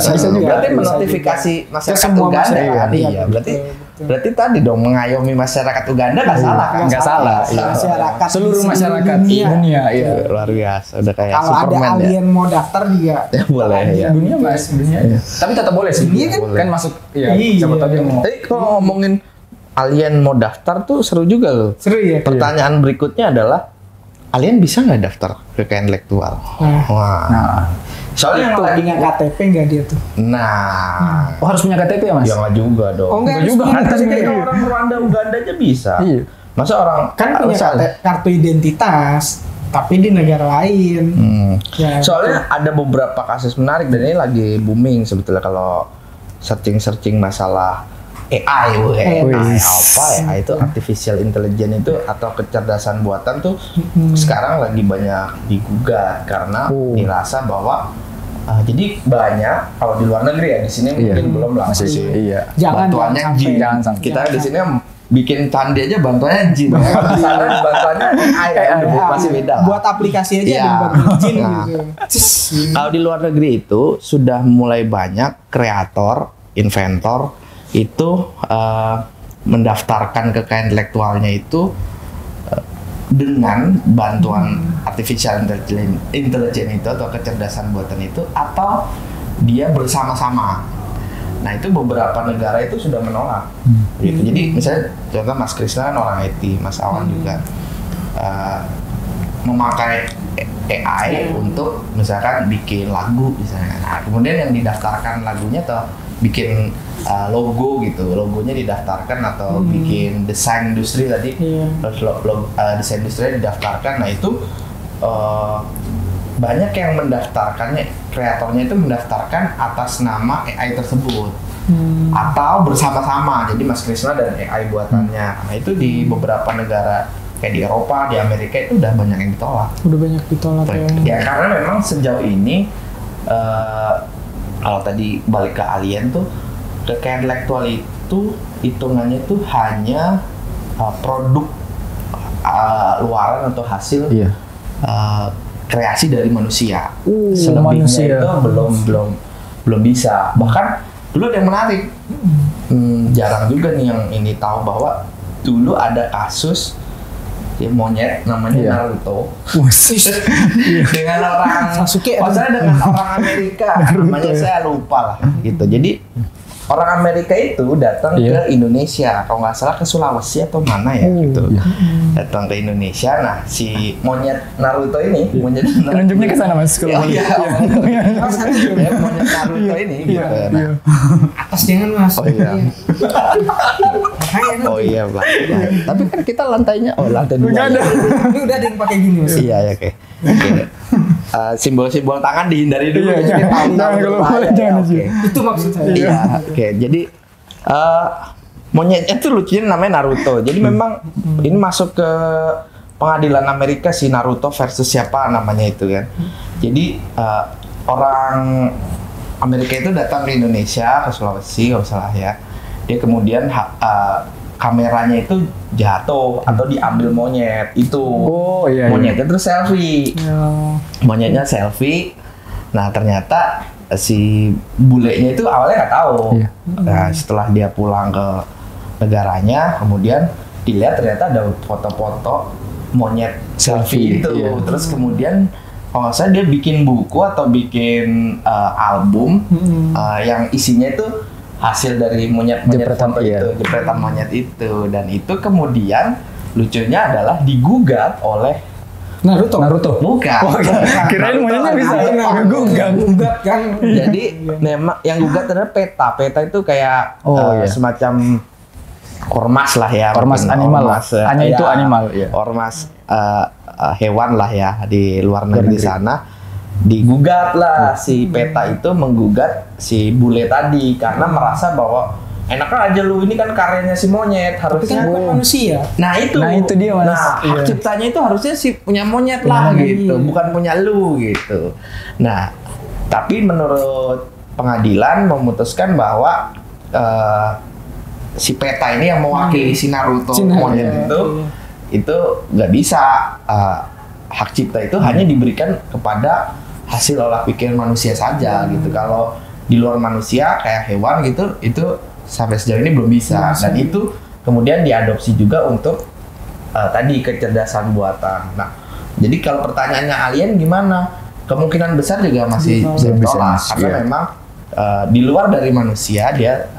Speaker 4: Bisa
Speaker 1: menotifikasi
Speaker 4: juga.
Speaker 1: masyarakat
Speaker 4: Ke semua
Speaker 1: Uganda
Speaker 4: masyarakat,
Speaker 1: kan?
Speaker 4: iya,
Speaker 1: Iya, berarti
Speaker 4: betul.
Speaker 1: berarti tadi dong mengayomi masyarakat Uganda nggak salah kan?
Speaker 3: Nggak salah.
Speaker 1: Iya.
Speaker 4: Masyarakat
Speaker 3: Seluruh
Speaker 4: di
Speaker 3: masyarakat
Speaker 4: dunia.
Speaker 3: dunia, iya.
Speaker 2: Luar biasa, udah kayak
Speaker 4: Kalau ada
Speaker 2: Superman ya.
Speaker 4: alien mau daftar juga
Speaker 1: Ya, boleh ya.
Speaker 3: Dunia Mas, dunia. Tapi tetap boleh sih.
Speaker 4: Dunia
Speaker 3: Kan masuk
Speaker 4: Iya.
Speaker 3: siapa tahu dia mau.
Speaker 2: Tapi kalau ngomongin alien mau daftar tuh seru juga loh.
Speaker 4: seru ya.
Speaker 2: Pertanyaan berikutnya adalah, alien bisa nggak daftar kekayaan intelektual? Wah.
Speaker 3: Nah,
Speaker 1: Soalnya yang
Speaker 4: Tuh,
Speaker 1: lagi
Speaker 4: punya KTP nggak dia tuh?
Speaker 1: nah,
Speaker 3: harus punya KTP ya Mas?
Speaker 1: ya nggak juga dong.
Speaker 4: Oh, nggak
Speaker 3: juga.
Speaker 4: harus punya
Speaker 1: Kan
Speaker 4: KTP.
Speaker 1: kayak orang Rwanda Uganda aja bisa.
Speaker 3: Iya.
Speaker 1: Masa orang
Speaker 4: Kan punya
Speaker 1: misalnya-
Speaker 4: kartu identitas, tapi di negara lain. Ya,
Speaker 1: Soalnya ada beberapa kasus menarik dan ini lagi booming sebetulnya kalau searching masalah AI, apa ya? Itu artificial intelligence itu atau kecerdasan buatan tuh sekarang lagi banyak digugat karena dirasa bahwa jadi banyak kalau di luar negeri ya, di sini mungkin belum lah
Speaker 3: Masih sih. Iya.
Speaker 4: jangan
Speaker 1: bantuannya
Speaker 4: sampai.
Speaker 1: jin.
Speaker 3: Jangan sampai.
Speaker 1: Kita di sini bikin candi aja bantuannya jin. Di sana bantuannya AI masih beda lah.
Speaker 4: Buat aplikasi aja
Speaker 1: Iya.
Speaker 4: dan buat izin
Speaker 1: Nah.
Speaker 4: gitu. Cis.
Speaker 2: Kalau di luar negeri itu sudah mulai banyak kreator, inventor itu mendaftarkan kekayaan intelektualnya itu dengan bantuan artificial intelligence itu atau kecerdasan buatan itu atau dia bersama-sama. Nah itu beberapa negara itu sudah menolak. Gitu. Jadi misalnya contoh Mas Krisna kan orang IT, Mas Awan juga memakai AI untuk misalkan bikin lagu misalnya. Nah kemudian yang didaftarkan lagunya atau bikin logo gitu, logonya didaftarkan atau bikin desain industri tadi,
Speaker 4: Iya.
Speaker 1: terus desain industri didaftarkan. Nah itu banyak yang mendaftarkannya, kreatornya itu mendaftarkan atas nama AI tersebut atau bersama-sama. Jadi Mas Krisna dan AI buatannya. Nah itu di beberapa negara kayak di Eropa, di Amerika itu udah banyak yang ditolak.
Speaker 4: Udah banyak ditolak ya.
Speaker 1: Ya karena memang sejauh ini kalau tadi balik ke alien tuh, kekayaan intelektual itu hitungannya tuh hanya produk luaran atau hasil
Speaker 3: Iya.
Speaker 1: kreasi dari manusia.
Speaker 3: Selebihnya
Speaker 1: Selebihnya itu belum bisa. Bahkan dulu ada yang menarik, jarang juga nih yang ini tahu bahwa dulu ada kasus ya monyet namanya
Speaker 3: Iya.
Speaker 1: Naruto dengan orang
Speaker 4: Sasuke,
Speaker 1: maksudnya dengan orang Amerika namanya saya lupa lah gitu. Jadi orang Amerika itu datang
Speaker 3: Iya.
Speaker 1: ke Indonesia, kalau nggak salah ke Sulawesi atau mana ya gitu, datang ke Indonesia. Nah si monyet Naruto ini, monyet
Speaker 3: Nunjuknya ke sana Mas
Speaker 1: Iya,
Speaker 3: kalau
Speaker 1: iya. Ya, monyet Naruto ini gitu. Nah,
Speaker 4: Atas jangan Mas.
Speaker 2: Oh iya.
Speaker 4: Makanya
Speaker 2: Oh iya, Pak. Tapi kan kita lantainya, lantai 2.
Speaker 3: Nggak ada.
Speaker 4: ini udah ada yang pakai gini Mas.
Speaker 2: Iya, ya, oke. Oke.
Speaker 1: simbol-simbol tangan dihindari dulu.
Speaker 3: Iya,
Speaker 1: ya.
Speaker 3: jangan.
Speaker 1: Jadi tahu
Speaker 3: Jangan, kalau
Speaker 1: bahaya,
Speaker 3: boleh, jangan
Speaker 1: oke.
Speaker 4: Itu maksud saya.
Speaker 1: Iya, oke. Jadi monyetnya tuh lucunya namanya Naruto. Jadi memang ini masuk ke pengadilan Amerika si Naruto versus siapa namanya itu kan. Jadi orang Amerika itu datang ke Indonesia, ke Sulawesi kalau salah ya. Dia kemudian kameranya itu jatuh atau diambil monyet itu.
Speaker 3: Oh, iya, iya.
Speaker 1: Monyetnya terus selfie. Monyetnya selfie. Nah ternyata si bulenya itu awalnya nggak tahu.
Speaker 3: Iya.
Speaker 1: Nah setelah dia pulang ke negaranya, kemudian dilihat ternyata ada foto-foto monyet selfie itu.
Speaker 3: Iya.
Speaker 1: Terus kemudian kalau nggak salah dia bikin buku atau bikin album yang isinya itu hasil dari monyet-monyet
Speaker 3: Jepretan,
Speaker 1: foto
Speaker 3: iya.
Speaker 1: itu, jepretan monyet itu. Dan itu kemudian lucunya adalah digugat oleh
Speaker 4: Naruto.
Speaker 1: Bukan.
Speaker 3: Kirain monyetnya bisa
Speaker 4: gugat kan.
Speaker 1: Jadi memang yang gugat adalah PETA. PETA itu kayak semacam ormas lah ya.
Speaker 3: Ormas
Speaker 1: mungkin
Speaker 3: animal lah.
Speaker 1: ormas,
Speaker 3: Hanya itu animal ya.
Speaker 1: Ormas hewan lah ya di luar negeri sana. Digugat lah si PETA itu menggugat si bule tadi karena merasa bahwa enak aja lu, ini kan karyanya si monyet,
Speaker 4: Tapi
Speaker 1: harusnya
Speaker 4: kan bukan manusia.
Speaker 1: Nah itu
Speaker 3: dia, Mas.
Speaker 1: Nah hak ciptanya itu harusnya si punya monyet lah gitu, bukan punya lu gitu. Nah tapi menurut pengadilan memutuskan bahwa si PETA ini yang mewakili si Naruto monyet itu nggak bisa, hak cipta itu hanya diberikan kepada hasil olah pikir manusia saja gitu. Kalau di luar manusia kayak hewan gitu itu sampai sejauh ini belum bisa. Dan itu kemudian diadopsi juga untuk tadi kecerdasan buatan. Nah, jadi kalau pertanyaannya alien gimana? Kemungkinan besar juga masih bisa ditolak karena memang di luar dari manusia dia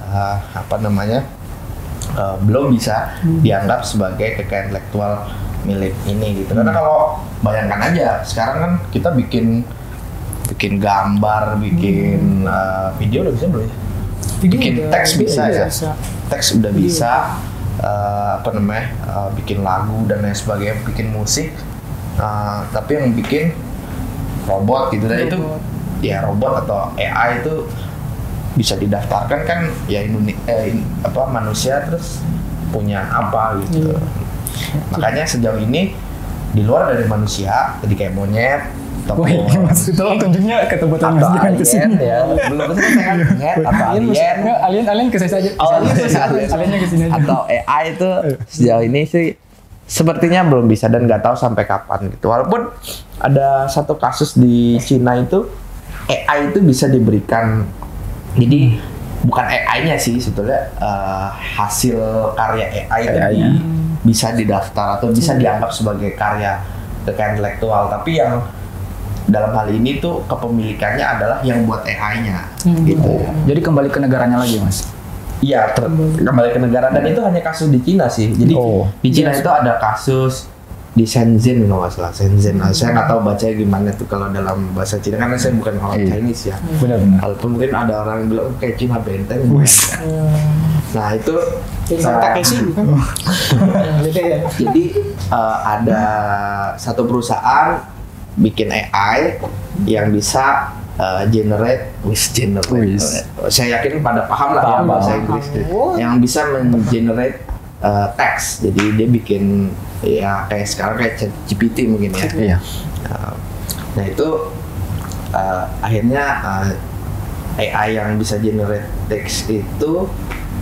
Speaker 1: belum bisa dianggap sebagai kekayaan intelektual milik ini gitu. Karena kalau bayangkan aja sekarang kan kita bikin gambar, bikin video udah bisa belum ya? Bikin teks bisa ya. Teks udah bisa, bikin lagu dan lain sebagainya, bikin musik. Tapi yang bikin robot gitu, dan itu ya robot atau AI itu bisa didaftarkan kan ya manusia terus punya apa gitu. Makanya sejauh ini di luar dari manusia, jadi kayak monyet,
Speaker 3: Mas, tolong tunjuknya ke tempat Mas, jangan ke sini.
Speaker 1: Ya. Belum kesini saya kan monyet atau
Speaker 3: Alien ke saya saja. Aliennya ke sini aja.
Speaker 1: Atau AI itu sejauh ini sih sepertinya belum bisa dan nggak tahu sampai kapan gitu. Walaupun ada satu kasus di Cina itu AI itu bisa diberikan, jadi bukan AI-nya sih sebetulnya, hasil karya AI itu bisa didaftar atau bisa dianggap sebagai karya kekayaan intelektual, tapi yang dalam hal ini tuh kepemilikannya adalah yang buat AI-nya gitu.
Speaker 3: Jadi kembali ke negaranya lagi, Mas.
Speaker 1: Iya, kembali ke negara, dan itu hanya kasus di Cina sih. Jadi di Cina itu ada kasus di Shenzhen kalau nggak salah, Shenzhen. Saya nggak tahu bacanya gimana tuh kalau dalam bahasa Cina, karena saya bukan orang Chinese ya.
Speaker 3: Benar-benar.
Speaker 1: Walaupun mungkin ada orang yang bilang kayak Cina benteng. Nah itu
Speaker 4: Takeshi bukan?
Speaker 1: Jadi ada satu perusahaan bikin AI yang bisa generate. Saya yakin pada paham lah ya bahasa Inggris, yang bisa mengenerate teks. Jadi dia bikin ya kayak sekarang kayak ChatGPT mungkin ya.
Speaker 3: Iya.
Speaker 1: Nah itu akhirnya AI yang bisa generate teks itu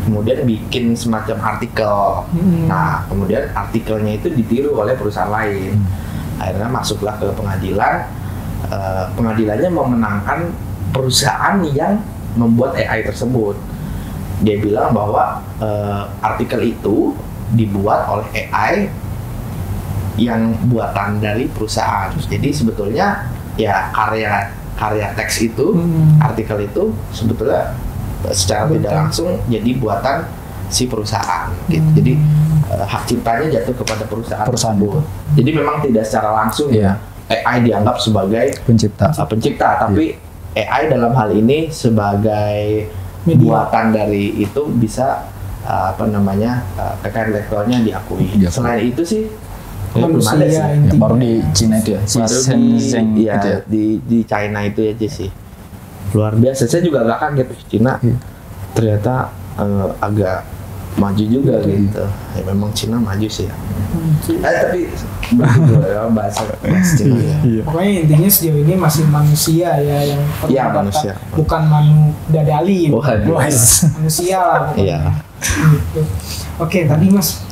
Speaker 1: kemudian bikin semacam artikel. Nah kemudian artikelnya itu ditiru oleh perusahaan lain. Akhirnya masuklah ke pengadilan. Pengadilannya memenangkan perusahaan yang membuat AI tersebut. Dia bilang bahwa artikel itu dibuat oleh AI yang buatan dari perusahaan. Jadi sebetulnya ya karya teks itu, artikel itu sebetulnya secara tidak langsung jadi buatan si perusahaan gitu. Jadi hak ciptanya jatuh kepada perusahaan tersebut. Jadi memang tidak secara langsung ya AI dianggap sebagai pencipta, tapi AI dalam hal ini sebagai buatan dari itu bisa kekayaan intelektualnya diakui. Selain itu sih
Speaker 4: manusia
Speaker 3: baru di Cina itu ya, Shenzhen
Speaker 1: itu ya, di China itu aja sih. Luar biasa. Saya juga agak kaget Cina ternyata agak maju juga gitu. Ya memang Cina maju sih ya. Tapi bahasa Cina ya.
Speaker 4: Pokoknya intinya sejauh ini masih manusia ya yang
Speaker 1: manusia.
Speaker 4: Bukan dadali. Manusia lah.
Speaker 1: Iya.
Speaker 4: Gitu. Oke, tadi Mas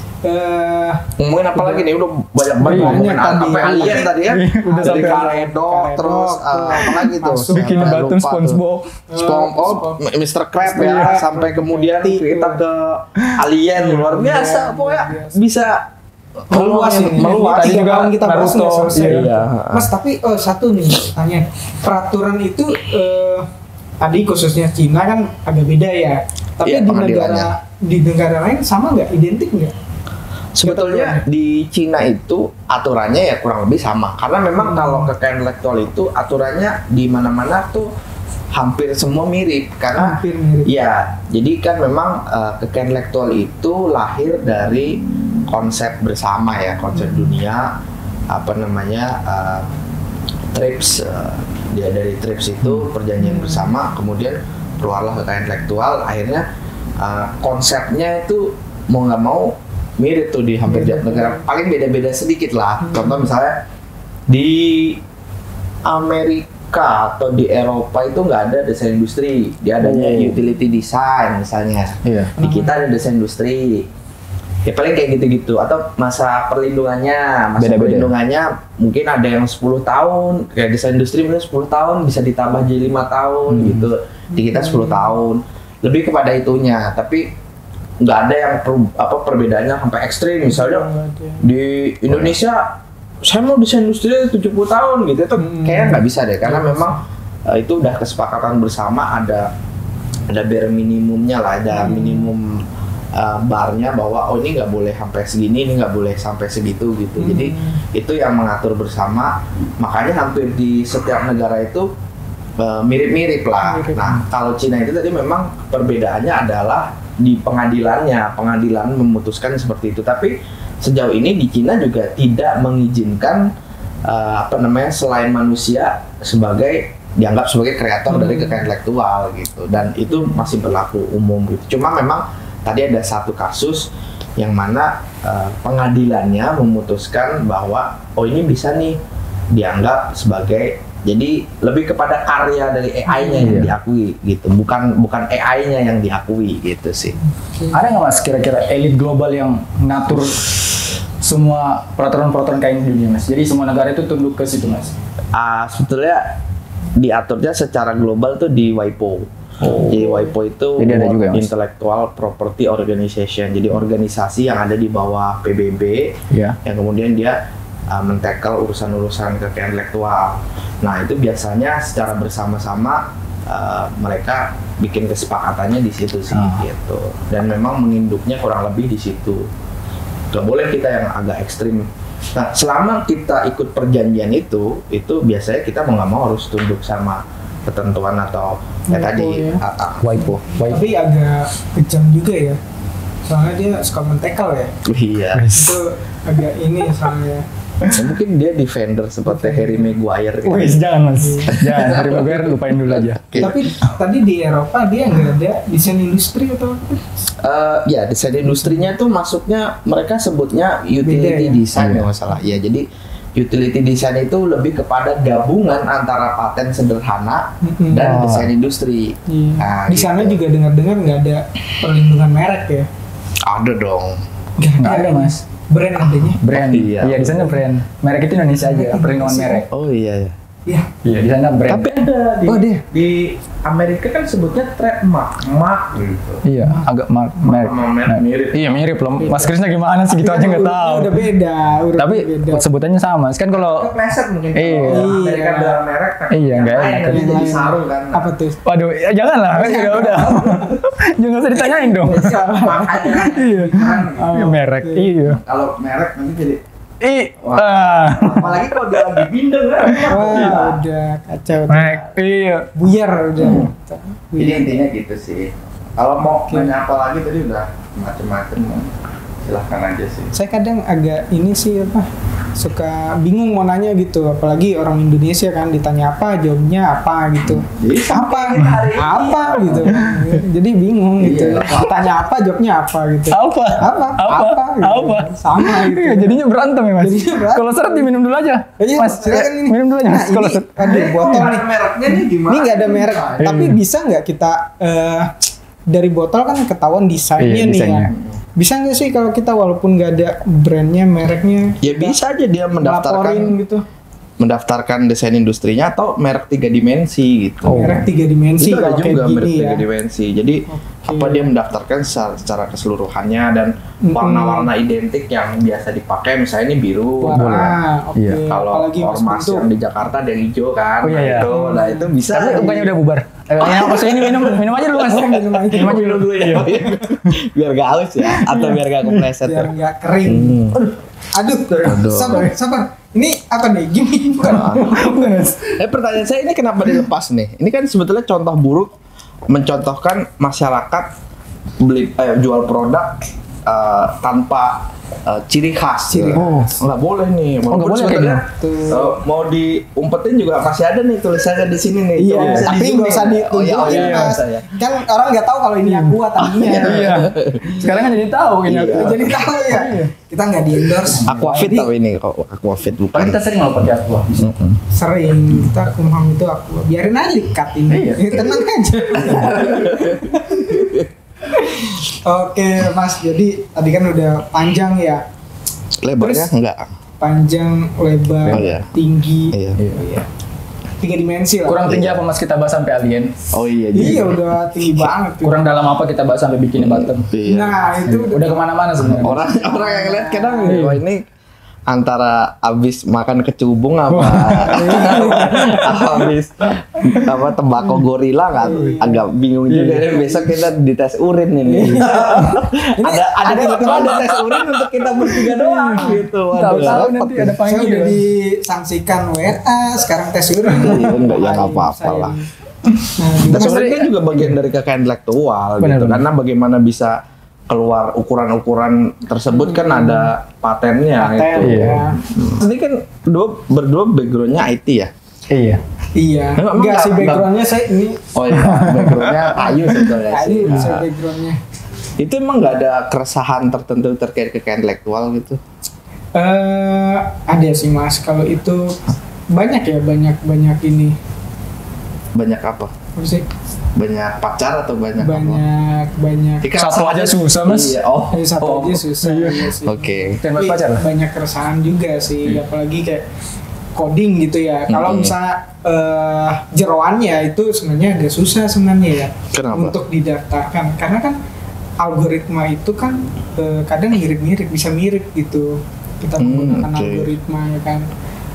Speaker 1: ngomongin apa lagi nih? Udah banyak ngomongin sampai alien tadi ya.
Speaker 3: Udah
Speaker 1: dari
Speaker 3: sampai
Speaker 1: Karedok, terus apa lagi tuh?
Speaker 3: Bikin Button, SpongeBob,
Speaker 1: Mr. Krabs ya, sampai kemudian kita ke alien. Luar biasa, pokoknya bisa meluas.
Speaker 4: Tadi juga kita bahas nggak selesai.
Speaker 1: Iya.
Speaker 4: Mas, tapi satu nih tanya, peraturan itu tadi khususnya Cina kan agak beda ya. Tapi di negara lain sama nggak? Identik nggak?
Speaker 2: Sebetulnya di Cina itu aturannya ya kurang lebih sama, karena memang kalau kekayaan intelektual itu aturannya di mana-mana tuh hampir semua mirip, karena
Speaker 4: Hampir mirip.
Speaker 2: ya jadi kan memang kekayaan intelektual itu lahir dari konsep bersama ya, konsep dunia apa namanya TRIPS, dia dari TRIPS itu perjanjian bersama, kemudian keluarlah kekayaan intelektual, akhirnya konsepnya itu mau nggak mau mirip tuh di hampir tiap negara, paling beda-beda sedikit lah. Contoh misalnya di Amerika atau di Eropa itu nggak ada desain industri, dia adanya utility design misalnya.
Speaker 3: Iya.
Speaker 2: Di kita ada desain industri, ya paling kayak gitu-gitu. Atau masa perlindungannya, mungkin ada yang 10 tahun, kayak desain industri mungkin 10 tahun bisa ditambah jadi 5 tahun gitu. Di kita 10 tahun, lebih kepada itunya. Tapi nggak ada yang perbedaannya sampai ekstrim. Misalnya di Indonesia saya mau desain industri 70 tahun gitu, itu kayaknya nggak bisa deh, karena memang itu udah kesepakatan bersama, ada bare minimumnya lah, ada minimum barnya bahwa oh ini nggak boleh sampai segini, ini nggak boleh sampai segitu gitu. Jadi itu yang mengatur bersama, makanya hampir di setiap negara itu mirip-mirip lah. Nah kalau Cina itu tadi memang perbedaannya adalah di pengadilan memutuskan seperti itu, tapi sejauh ini di Cina juga tidak mengizinkan selain manusia dianggap sebagai kreator dari kekayaan intelektual gitu, dan itu masih berlaku umum gitu. Cuma memang tadi ada satu kasus yang mana pengadilannya memutuskan bahwa oh ini bisa nih dianggap sebagai, jadi lebih kepada karya dari AI-nya yang diakui gitu, bukan AI-nya yang diakui gitu sih.
Speaker 3: Ada nggak Mas kira-kira elit global yang ngatur semua peraturan-peraturan kayak dunia Mas? Jadi semua negara itu tunduk ke situ Mas?
Speaker 2: Sebetulnya diaturnya secara global tuh di WIPO. Jadi WIPO itu
Speaker 3: jadi ada juga,
Speaker 2: Intellectual Property Organization. Jadi organisasi yang ada di bawah PBB yang kemudian dia men-tackle urusan-urusan kekayaan intelektual. Nah itu biasanya secara bersama-sama mereka bikin kesepakatannya di situ sih gitu. Dan memang menginduknya kurang lebih di situ. Gak boleh kita yang agak ekstrim. Nah selama kita ikut perjanjian itu biasanya kita mau nggak mau harus tunduk sama ketentuan atau WIPO.
Speaker 4: Tapi agak kejam juga ya. Soalnya dia suka men-tackle ya.
Speaker 2: Iya.
Speaker 4: Itu agak ini soalnya.
Speaker 2: Mungkin dia defender seperti Harry Maguire gitu.
Speaker 3: Wih, jangan Mas. Jangan, Harry Maguire lupain dulu aja.
Speaker 4: Tapi tadi di Eropa dia nggak ada desain industri atau apa?
Speaker 2: Ya desain industrinya tuh masuknya mereka sebutnya utility design ya masalah. Ya jadi utility design itu lebih kepada gabungan antara paten sederhana dan desain industri.
Speaker 4: Nah, di sana juga dengar-dengar nggak ada perlindungan merek ya?
Speaker 2: Ada dong.
Speaker 3: Nggak ada Mas.
Speaker 4: Brand adanya?
Speaker 3: Brand. Iya di sana brand. Merek itu Indonesia aja. Perlindungan merek.
Speaker 2: Oh iya.
Speaker 4: Iya.
Speaker 3: Iya di sana brand.
Speaker 1: Tapi ada di Amerika kan sebutnya trademark, mark gitu.
Speaker 3: Iya, agak merek.
Speaker 1: Mirip.
Speaker 3: Iya mirip loh. Mas Krisna gimana sih gitu aja nggak tahu.
Speaker 4: Udah beda.
Speaker 3: Tapi sebutannya sama. Kan kalau
Speaker 1: Kepleset mungkin.
Speaker 3: Iya.
Speaker 1: Amerika bilang merek.
Speaker 3: Iya nggak enak.
Speaker 1: Kan jadi sarung kan.
Speaker 4: Apa tuh?
Speaker 3: Waduh, ya jangan lah. Udah. Jangan usah ditanyain dong.
Speaker 1: Makanya.
Speaker 3: Iya. Merek. Iya.
Speaker 1: Kalau merek nanti jadi.
Speaker 3: Apalagi
Speaker 1: kalau dia lagi bindeng kan.
Speaker 4: Wah, udah kacau.
Speaker 3: Merek. Iya.
Speaker 4: Buyar udah.
Speaker 1: Jadi intinya gitu sih. Kalau mau nanya apa lagi tadi udah macem-macem, silahkan aja sih.
Speaker 4: Saya kadang agak ini sih suka bingung mau nanya gitu, apalagi orang Indonesia kan ditanya apa jawabnya apa gitu. Apa gitu. Jadi bingung gitu. Ditanya apa jawabnya apa gitu.
Speaker 3: Apa
Speaker 4: gitu. Sama gitu.
Speaker 3: Iya, jadinya berantem ya Mas. Kalau seret diminum dulu aja. Mas,
Speaker 4: silakan ini.
Speaker 3: minum dulu aja Mas. Kalau seret.
Speaker 4: Ada botol nih.
Speaker 1: Mereknya nih gimana?
Speaker 4: Ini nggak ada merek, tapi bisa nggak kita dari botol kan ketahuan desainnya nih ya. Bisa nggak sih kalau kita walaupun nggak ada brandnya, mereknya?
Speaker 2: Ya bisa aja dia mendaftarkan
Speaker 4: laporin gitu.
Speaker 2: mendaftarkan desain industrinya atau merek 3 dimensi gitu.
Speaker 4: Merek 3 dimensi
Speaker 2: Itu ada
Speaker 4: kalau kayak
Speaker 2: juga merek
Speaker 4: gini
Speaker 2: 3
Speaker 4: ya.
Speaker 2: dimensi. Jadi apa dia mendaftarkan secara keseluruhannya dan warna-warna identik yang biasa dipakai, misalnya ini biru.
Speaker 4: Warna, oke.
Speaker 3: Iya.
Speaker 2: Kalau
Speaker 4: Apalagi Mas
Speaker 2: ormas
Speaker 4: Pintu.
Speaker 2: yang di Jakarta ada yang hijau kan.
Speaker 3: Oh, iya, iya.
Speaker 2: Nah itu bisa.
Speaker 3: Tapi bukannya udah bubar. Maksudnya ini minum aja dulu Mas. Minum aja dulu.
Speaker 2: Biar gak haus ya, atau biar gak kepleset.
Speaker 4: biar nggak kering. Aduh, sabar. Ini apa nih? Gini bukan? Bukan.
Speaker 2: Pertanyaan saya ini kenapa dilepas nih? Ini kan sebetulnya contoh buruk mencontohkan masyarakat jual produk tanpa ciri khas. Nggak boleh nih.
Speaker 3: nggak boleh
Speaker 2: sebetulnya
Speaker 4: kayaknya.
Speaker 2: mau diumpetin juga masih ada nih tulisannya di sini nih.
Speaker 4: Iya,
Speaker 2: Bisa
Speaker 4: tapi
Speaker 2: di-zoom
Speaker 4: nggak usah
Speaker 2: nih.
Speaker 4: ditunjukin,
Speaker 2: iya,
Speaker 4: Mas.
Speaker 2: bisa ya.
Speaker 4: Kan orang nggak tahu kalau ini aqua tadinya.
Speaker 3: Iya. Sekarang kan jadi tahu ini.
Speaker 2: Iya.
Speaker 4: Jadi tahu ya. Kita nggak di-endorse.
Speaker 2: Aquafit
Speaker 4: Jadi,
Speaker 2: tapi ini kok Aquafit bukan.
Speaker 3: Padahal kita sering loh pakai aqua.
Speaker 4: sering kita kumham itu aqua. Biarin aja di-cut ini.
Speaker 3: Iya.
Speaker 4: Tenang aja. Oke, Mas. Jadi tadi kan udah panjang ya.
Speaker 2: Lebarnya
Speaker 4: Terus?
Speaker 2: enggak.
Speaker 4: Panjang, lebar,
Speaker 2: Oh, iya.
Speaker 4: tinggi.
Speaker 2: Iya.
Speaker 4: Iya. 3 dimensi lah.
Speaker 3: Kurang tinggi apa Mas kita bahas sampai alien?
Speaker 2: Oh iya.
Speaker 4: Iya, udah tinggi banget tuh.
Speaker 3: Kurang dalam apa kita bahas sampai bikin bottom?
Speaker 2: Iya.
Speaker 4: Nah, itu
Speaker 3: Udah kemana-mana sebenarnya.
Speaker 2: Orang yang lihat kadang wah ini antara abis makan kecubung apa habis apa tembakau gorila nggak agak bingung juga deh. Besok kita dites urin ini ada tes urin untuk kita bertiga doang gitu.
Speaker 3: Tahu-tahu nanti ada
Speaker 4: saya
Speaker 3: panggil.
Speaker 4: udah disangsikan WA, sekarang tes urin.
Speaker 2: Enggak ya nggak apa-apa lah.
Speaker 4: Nah,
Speaker 2: Tes urin kan juga bagian dari kekayaan intelektual
Speaker 3: Benar,
Speaker 2: gitu
Speaker 3: benar.
Speaker 2: karena bagaimana bisa keluar ukuran-ukuran tersebut kan ada patennya
Speaker 4: paten
Speaker 2: gitu.
Speaker 4: ya.
Speaker 2: Ini kan berdua backgroundnya IT ya?
Speaker 3: Iya.
Speaker 4: Iya.
Speaker 2: Emang
Speaker 4: Enggak sih
Speaker 2: enggak-
Speaker 4: backgroundnya saya ini
Speaker 2: Oh iya, backgroundnya kayu sebetulnya sih.
Speaker 4: kayu
Speaker 2: Nah,
Speaker 4: saya backgroundnya.
Speaker 2: itu emang nggak ada keresahan tertentu terkait kekayaan intelektual gitu?
Speaker 4: Ada sih Mas, kalau itu banyak ya, banyak ini.
Speaker 2: Banyak apa?
Speaker 4: Apa sih?
Speaker 2: Banyak pacar atau banyak apa?
Speaker 4: Banyak.
Speaker 3: Satu aja susah Mas.
Speaker 2: Iya, oh.
Speaker 4: Satu aja susah iya sih.
Speaker 2: Oke.
Speaker 3: Tembak
Speaker 4: Tapi
Speaker 3: pacar lah.
Speaker 4: banyak keresahan juga sih, apalagi kayak coding gitu ya. Kalau misalnya jeroannya itu sebenarnya agak susah sebenarnya ya.
Speaker 2: Kenapa?
Speaker 4: Untuk didaftarkan, karena kan algoritma itu kan kadang mirip-mirip, bisa mirip gitu. Kita menggunakan
Speaker 2: oke.
Speaker 4: algoritma ya kan.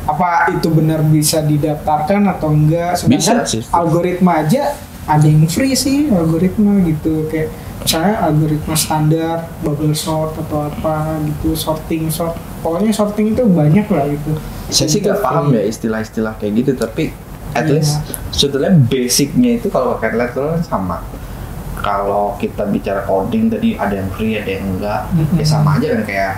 Speaker 4: Apa itu benar bisa didaftarkan atau enggak? Sedangkan
Speaker 2: Bisa sih.
Speaker 4: algoritma aja ada yang free sih algoritma gitu, kayak misalnya algoritma standar, bubble sort atau apa gitu, pokoknya sorting itu banyak lah gitu.
Speaker 2: Saya sih
Speaker 4: Itu
Speaker 2: nggak paham
Speaker 4: free.
Speaker 2: ya istilah-istilah kayak gitu, tapi at
Speaker 4: Iya.
Speaker 2: least sebetulnya basicnya itu kalau kekayaan intelektual kan sama. Kalau kita bicara coding tadi ada yang free, ada yang enggak, ya sama aja kan kayak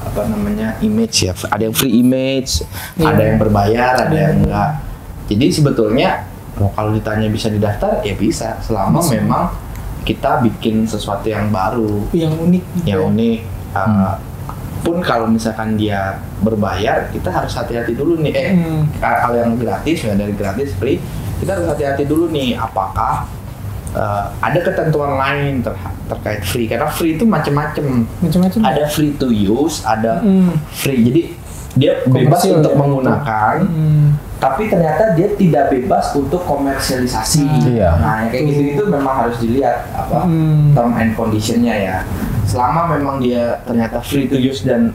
Speaker 2: apa namanya image ya. Ada yang free image,
Speaker 4: Iya.
Speaker 2: ada yang berbayar, ada yang enggak. Jadi sebetulnya kalau ditanya bisa didaftar ya bisa, selama memang kita bikin sesuatu yang baru,
Speaker 4: yang unik gitu.
Speaker 2: yang unik. Pun kalau misalkan dia berbayar, kita harus hati-hati dulu nih. Kalau yang gratis ya dari gratis free, kita harus hati-hati dulu nih. Apakah ada ketentuan lain terkait free? Karena free itu macam-macam.
Speaker 4: Macam-macam.
Speaker 2: Ada free to use, ada free. Jadi dia bebas
Speaker 4: Komersil
Speaker 2: untuk
Speaker 4: ya,
Speaker 2: menggunakan, tapi ternyata dia tidak bebas untuk komersialisasi.
Speaker 3: Iya.
Speaker 2: Nah, yang kayak gitu itu memang harus dilihat apa term and conditionnya ya. Selama memang dia ternyata free to use dan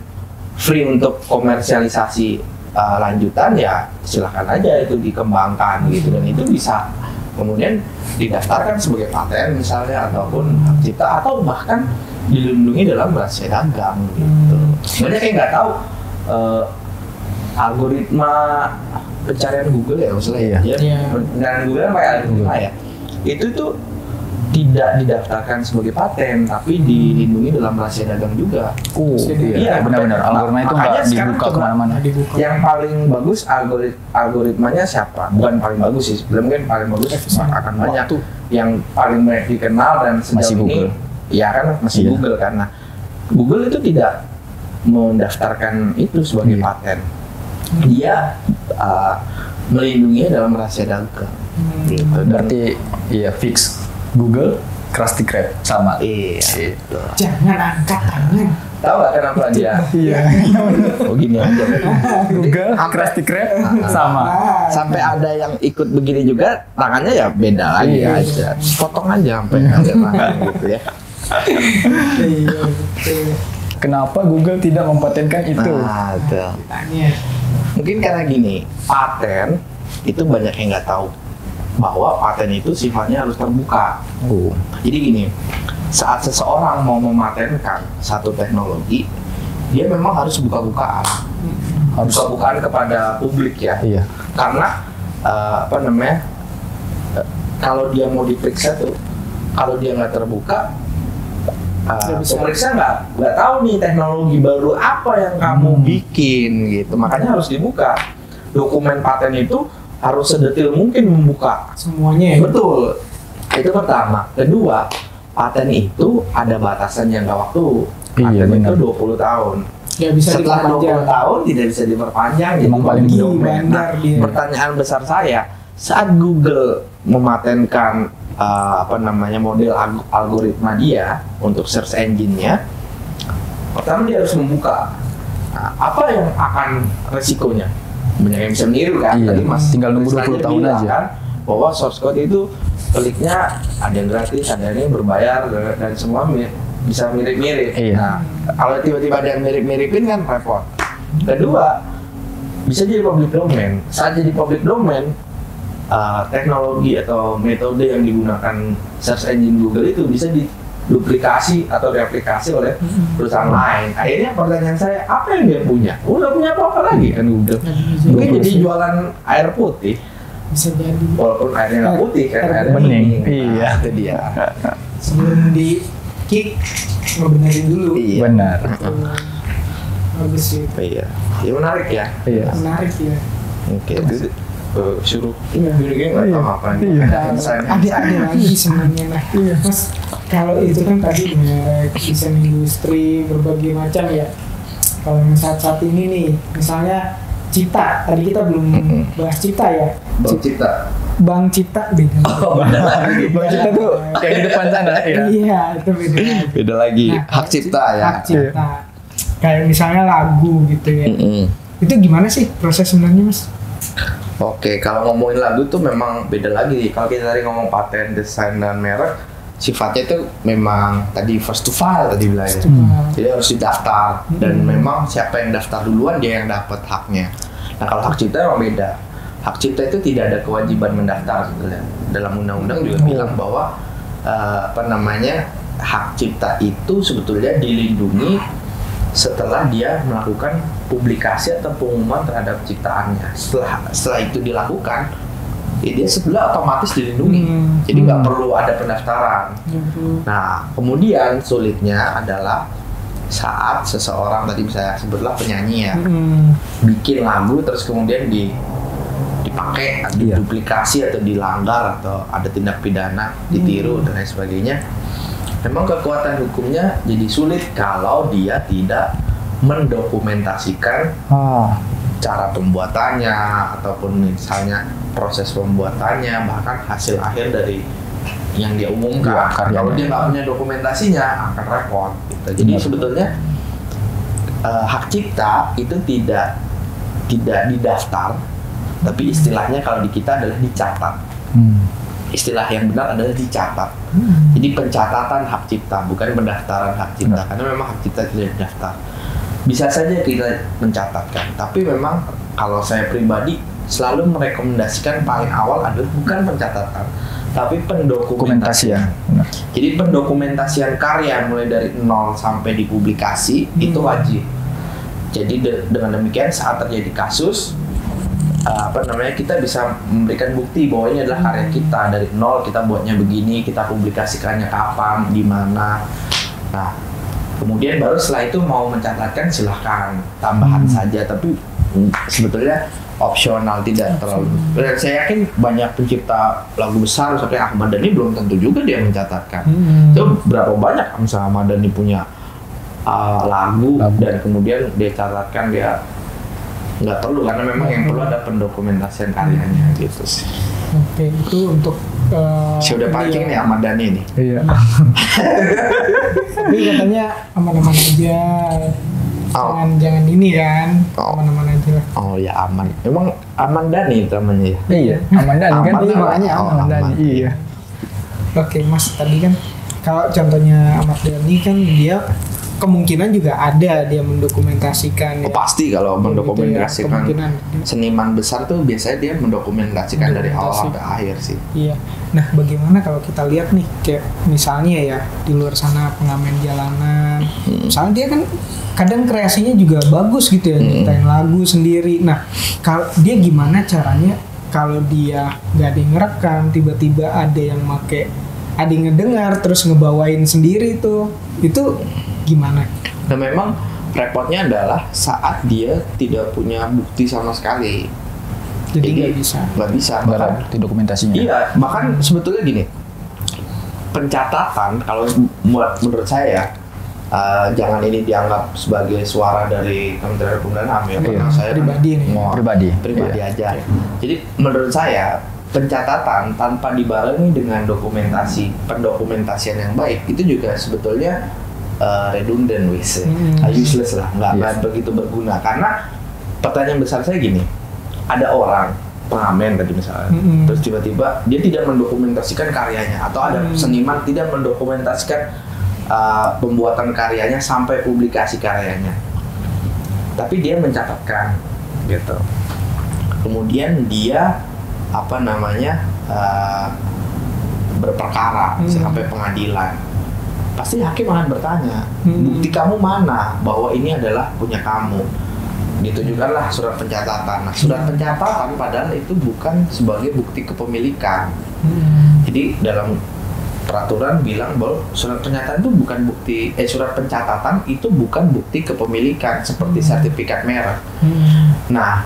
Speaker 2: free untuk komersialisasi lanjutan ya silahkan aja itu dikembangkan gitu, dan itu bisa kemudian didaftarkan sebagai paten misalnya ataupun hak cipta atau bahkan dilindungi dalam rahasia dagang gitu. Banyak yang nggak tahu algoritma pencarian Google ya maksudnya
Speaker 3: Iya.
Speaker 2: ya. Dan Google kan pakai algoritma ya. Itu tuh tidak didaftarkan sebagai paten tapi dilindungi dalam rahasia dagang juga.
Speaker 3: Iya, benar-benar. Algoritma itu nggak
Speaker 2: Makanya sekarang
Speaker 3: dibuka
Speaker 2: coba
Speaker 3: kemana-mana.
Speaker 2: Yang paling bagus algoritmanya siapa? Bukan paling bagus sih, sebelum mungkin paling bagus akan banyak. Yang paling banyak dikenal dan sejauh
Speaker 3: Masih
Speaker 2: ini,
Speaker 3: Google.
Speaker 2: ya kan masih
Speaker 3: Iya.
Speaker 2: Google kan. Nah, Google itu tidak mendaftarkan itu sebagai paten. Dia melindunginya dalam rahasia dagang. Gitu. Dan-
Speaker 3: Berarti iya fix Google Krusty Krab sama.
Speaker 2: Iya. Gitu.
Speaker 4: Jangan angkat tangan.
Speaker 1: Tahu nggak kenapa dia?
Speaker 3: Iya.
Speaker 1: Oh gini aja.
Speaker 3: Google, Krusty Krab sama.
Speaker 1: Sampai ada yang ikut begini juga, tangannya ya beda lagi
Speaker 3: Iya.
Speaker 1: aja. Potong aja sampai ada tangan gitu ya.
Speaker 4: Iya, betul.
Speaker 3: Kenapa Google tidak mempatenkan itu?
Speaker 1: Nah, betul.
Speaker 4: Tanya.
Speaker 1: Mungkin karena gini, paten itu banyak yang nggak tahu bahwa paten itu sifatnya harus terbuka. Jadi gini, saat seseorang mau mematenkan satu teknologi, dia memang harus buka-bukaan, harus buka-bukaan kepada publik ya.
Speaker 3: Iya.
Speaker 1: Karena kalau dia mau diperiksa tuh, kalau dia nggak terbuka, pemeriksa nggak tahu nih teknologi baru apa yang kamu bikin gitu. Makanya harus dibuka. Dokumen paten itu harus sedetil mungkin membuka.
Speaker 4: Semuanya ya.
Speaker 1: Betul. Itu pertama. Kedua, paten itu ada batasan jangka waktu.
Speaker 3: Iya,
Speaker 1: Paten
Speaker 3: benar.
Speaker 1: itu 20 tahun.
Speaker 4: Nggak bisa
Speaker 1: Setelah 20
Speaker 4: diperpanjang.
Speaker 1: tahun tidak bisa diperpanjang.
Speaker 3: Emang
Speaker 1: itu
Speaker 3: paling
Speaker 1: public
Speaker 4: tinggi,
Speaker 1: domain.
Speaker 4: bandar dia.
Speaker 1: Pertanyaan besar saya, saat Google mematenkan model algoritma dia untuk search engine-nya, pertama dia harus membuka. Nah, apa yang akan resikonya? Banyak yang bisa meniru kan?
Speaker 3: Iya,
Speaker 1: Tadi Mas
Speaker 3: tinggal nunggu 20
Speaker 1: Krisnanya
Speaker 3: tahun
Speaker 1: bilang
Speaker 3: aja.
Speaker 1: kan, bahwa source code itu kliknya ada yang gratis, ada yang berbayar, dan semua bisa mirip-mirip.
Speaker 3: Iya.
Speaker 1: Nah, kalau tiba-tiba ada yang mirip-miripin kan repot. Kedua, bisa jadi public domain. Saat jadi public domain, teknologi atau metode yang digunakan search engine Google itu bisa diduplikasi atau replikasi oleh perusahaan lain. Akhirnya pertanyaan saya, apa yang dia punya? Udah punya apa-apa lagi kan Google? Mungkin jadi jualan air putih,
Speaker 4: Bisa jadi.
Speaker 1: walaupun airnya nggak putih kan,
Speaker 4: Air
Speaker 1: airnya
Speaker 3: bening.
Speaker 1: Nah,
Speaker 3: Iya.
Speaker 1: itu dia.
Speaker 4: Sebelum di kick, ngebenerin dulu.
Speaker 1: Iya.
Speaker 3: Benar.
Speaker 4: Bagus sih.
Speaker 1: Iya. Ya menarik ya.
Speaker 3: Iya.
Speaker 4: Menarik ya.
Speaker 1: Oke. Itu suruh ini nggak tahu apa nih.
Speaker 3: Iya.
Speaker 1: Ada insight-nya.
Speaker 4: Ada lagi sebenarnya nah. Mas, kalau itu kan tadi merek, desain industri, berbagai macam ya. Kalau yang saat-saat ini nih, misalnya Cipta, tadi kita belum bahas Cipta ya.
Speaker 1: Bang Cipta.
Speaker 4: Bang Cipta beda.
Speaker 1: Oh, beda lagi.
Speaker 3: Bang Cipta tuh yang di depan sana ya.
Speaker 4: Iya, itu beda.
Speaker 1: Beda lagi.
Speaker 4: Nah,
Speaker 1: Hak cipta ya.
Speaker 4: Hak cipta. Kayak misalnya lagu gitu ya.
Speaker 1: Mm-mm.
Speaker 4: Itu gimana sih proses sebenarnya, Mas?
Speaker 1: Oke, kalau ngomongin lagu tuh memang beda lagi. Kalau kita tadi ngomong paten, desain, dan merek, sifatnya itu memang tadi first to file tadi bilangnya. Jadi harus didaftar dan memang siapa yang daftar duluan dia yang dapat haknya. Nah kalau hak cipta memang beda. Hak cipta itu tidak ada kewajiban mendaftar sebetulnya. Dalam undang-undang juga bilang bahwa hak cipta itu sebetulnya dilindungi setelah dia melakukan publikasi atau pengumuman terhadap ciptaannya. Setelah itu dilakukan, ya dia sebetulnya otomatis dilindungi. Jadi nggak perlu ada pendaftaran. Nah, kemudian sulitnya adalah saat seseorang tadi saya sebutlah penyanyi ya, bikin lagu terus kemudian dipakai, diduplikasi atau dilanggar atau ada tindak pidana, ditiru dan lain sebagainya. Memang kekuatan hukumnya jadi sulit kalau dia tidak mendokumentasikan cara pembuatannya ataupun misalnya proses pembuatannya, bahkan hasil akhir dari yang dia umumkan. Kalau dia nggak punya dokumentasinya akan repot gitu. Jadi sebetulnya hak cipta itu tidak didaftar, tapi istilahnya kalau di kita adalah dicatat. Istilah yang benar adalah dicatat. Jadi pencatatan hak cipta, bukan pendaftaran hak cipta, karena memang hak cipta tidak didaftar. Bisa saja kita mencatatkan, tapi memang kalau saya pribadi selalu merekomendasikan paling awal adalah bukan pencatatan, tapi pendokumentasian. Jadi pendokumentasian karya mulai dari nol sampai dipublikasi itu wajib. Jadi dengan demikian saat terjadi kasus, kita bisa memberikan bukti bahwa ini adalah karya kita dari nol, kita buatnya begini, kita publikasikannya kapan, di mana. Nah, kemudian baru setelah itu mau mencatatkan silahkan tambahan saja, tapi sebetulnya opsional, tidak terlalu. Dan saya yakin banyak pencipta lagu besar seperti Ahmad Dhani belum tentu juga dia mencatatkan. Itu berapa banyak misalnya Ahmad Dhani punya lagu dan kemudian dia catatkan, dia nggak perlu, karena memang yang perlu ada pendokumentasian karyanya gitu sih.
Speaker 4: Oke, itu untuk
Speaker 2: Sudah pancing nih
Speaker 4: ya.
Speaker 2: Ahmad Dhani nih.
Speaker 3: Iya.
Speaker 4: Tapi katanya aman-aman aja.
Speaker 2: Oh.
Speaker 4: Jangan ini kan.
Speaker 2: Oh.
Speaker 4: Aman-aman aja lah.
Speaker 2: Oh ya aman. Emang Ahmad Dhani namanya ya?
Speaker 3: Iya, Ahmad Dhani kan
Speaker 2: Ahmad
Speaker 3: iya,
Speaker 2: Dhani.
Speaker 3: makanya
Speaker 2: Oh,
Speaker 3: Ahmad Dhani.
Speaker 2: Ahmad.
Speaker 3: Iya.
Speaker 4: Oke, Mas, tadi kan kalau contohnya Ahmad Dhani kan dia kemungkinan juga ada dia mendokumentasikan
Speaker 2: Oh, pasti kalau mendokumentasikan
Speaker 4: kemungkinan.
Speaker 2: seniman besar tuh biasanya dia mendokumentasikan dari awal sampai akhir sih.
Speaker 4: Iya. Nah, bagaimana kalau kita lihat nih kayak misalnya ya di luar sana pengamen jalanan, misalnya dia kan kadang kreasinya juga bagus gitu ya, nyiptain lagu sendiri. Nah, kalau dia gimana caranya kalau dia nggak ada yang ngerekam, tiba-tiba ada yang ada yang ngedengar terus ngebawain sendiri itu gimana?
Speaker 2: Nah memang repotnya adalah saat dia tidak punya bukti sama sekali.
Speaker 4: Jadi nggak bisa.
Speaker 2: Nggak bisa.
Speaker 3: Nggak ada
Speaker 2: Bahkan,
Speaker 3: bukti dokumentasinya.
Speaker 2: iya, bahkan sebetulnya gini, pencatatan kalau menurut saya jangan ini dianggap sebagai suara dari Kementerian Hukum dan HAM ya, karena saya
Speaker 4: Pribadi nih.
Speaker 3: Pribadi.
Speaker 2: aja. Jadi menurut saya pencatatan tanpa dibarengi dengan pendokumentasian yang baik itu juga sebetulnya redundant, useless lah, nggak begitu berguna. Karena pertanyaan besar saya gini, ada orang pengamen tadi misalnya, terus tiba-tiba dia tidak mendokumentasikan karyanya, atau ada seniman tidak mendokumentasikan pembuatan karyanya sampai publikasi karyanya, tapi dia mencatatkan gitu. Kemudian dia berperkara sampai pengadilan. Pasti hakim akan bertanya, bukti kamu mana bahwa ini adalah punya kamu? Ditunjukkanlah surat pencatatan. Nah, surat pencatatan padahal itu bukan sebagai bukti kepemilikan. Jadi dalam peraturan bilang bahwa surat pencatatan itu bukan bukti, surat pencatatan itu bukan bukti kepemilikan seperti sertifikat merek. Nah,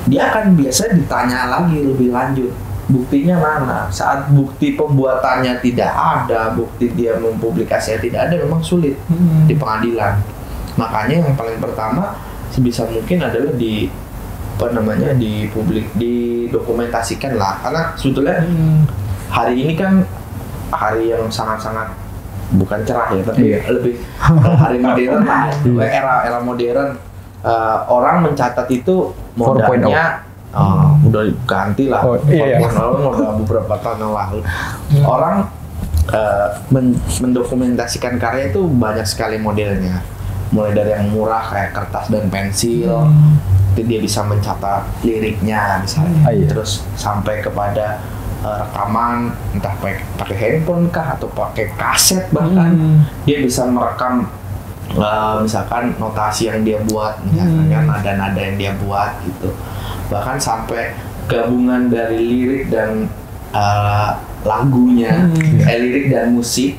Speaker 2: dia akan biasa ditanya lagi lebih lanjut, buktinya mana? Saat bukti pembuatannya tidak ada, bukti dia mempublikasinya tidak ada, memang sulit di pengadilan. Makanya yang paling pertama sebisa mungkin adalah didokumentasikan lah. Karena sebetulnya hari ini kan hari yang sangat-sangat bukan cerah ya, tapi lebih hari modern lah, era modern. Orang mencatat itu modalnya udah ganti lah, udah beberapa tahun yang lalu. Orang mendokumentasikan karya itu banyak sekali modelnya, mulai dari yang murah kayak kertas dan pensil, itu dia bisa mencatat liriknya misalnya, terus sampai kepada rekaman, entah pakai handphone kah atau pakai kaset, bahkan dia bisa merekam misalkan notasi yang dia buat, misalkan nada-nada yang dia buat gitu. Bahkan sampai gabungan dari lirik dan lagunya, lirik dan musik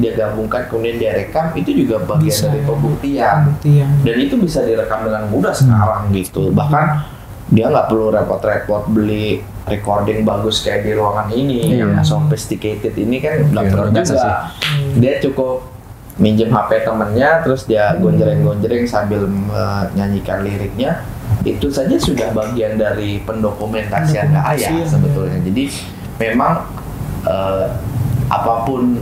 Speaker 2: dia gabungkan kemudian dia rekam, itu juga bagian dari pembuktian. Dan itu bisa direkam dengan mudah sekarang gitu. Bahkan dia nggak perlu repot-repot beli recording bagus kayak di ruangan ini yang sophisticated ini kan nggak perlu juga. Dia cukup minjem HP temennya, terus dia gonjreng-gonjreng sambil menyanyikan liriknya. Itu saja sudah bagian dari pendokumentasian karya sebetulnya. Jadi memang apapun,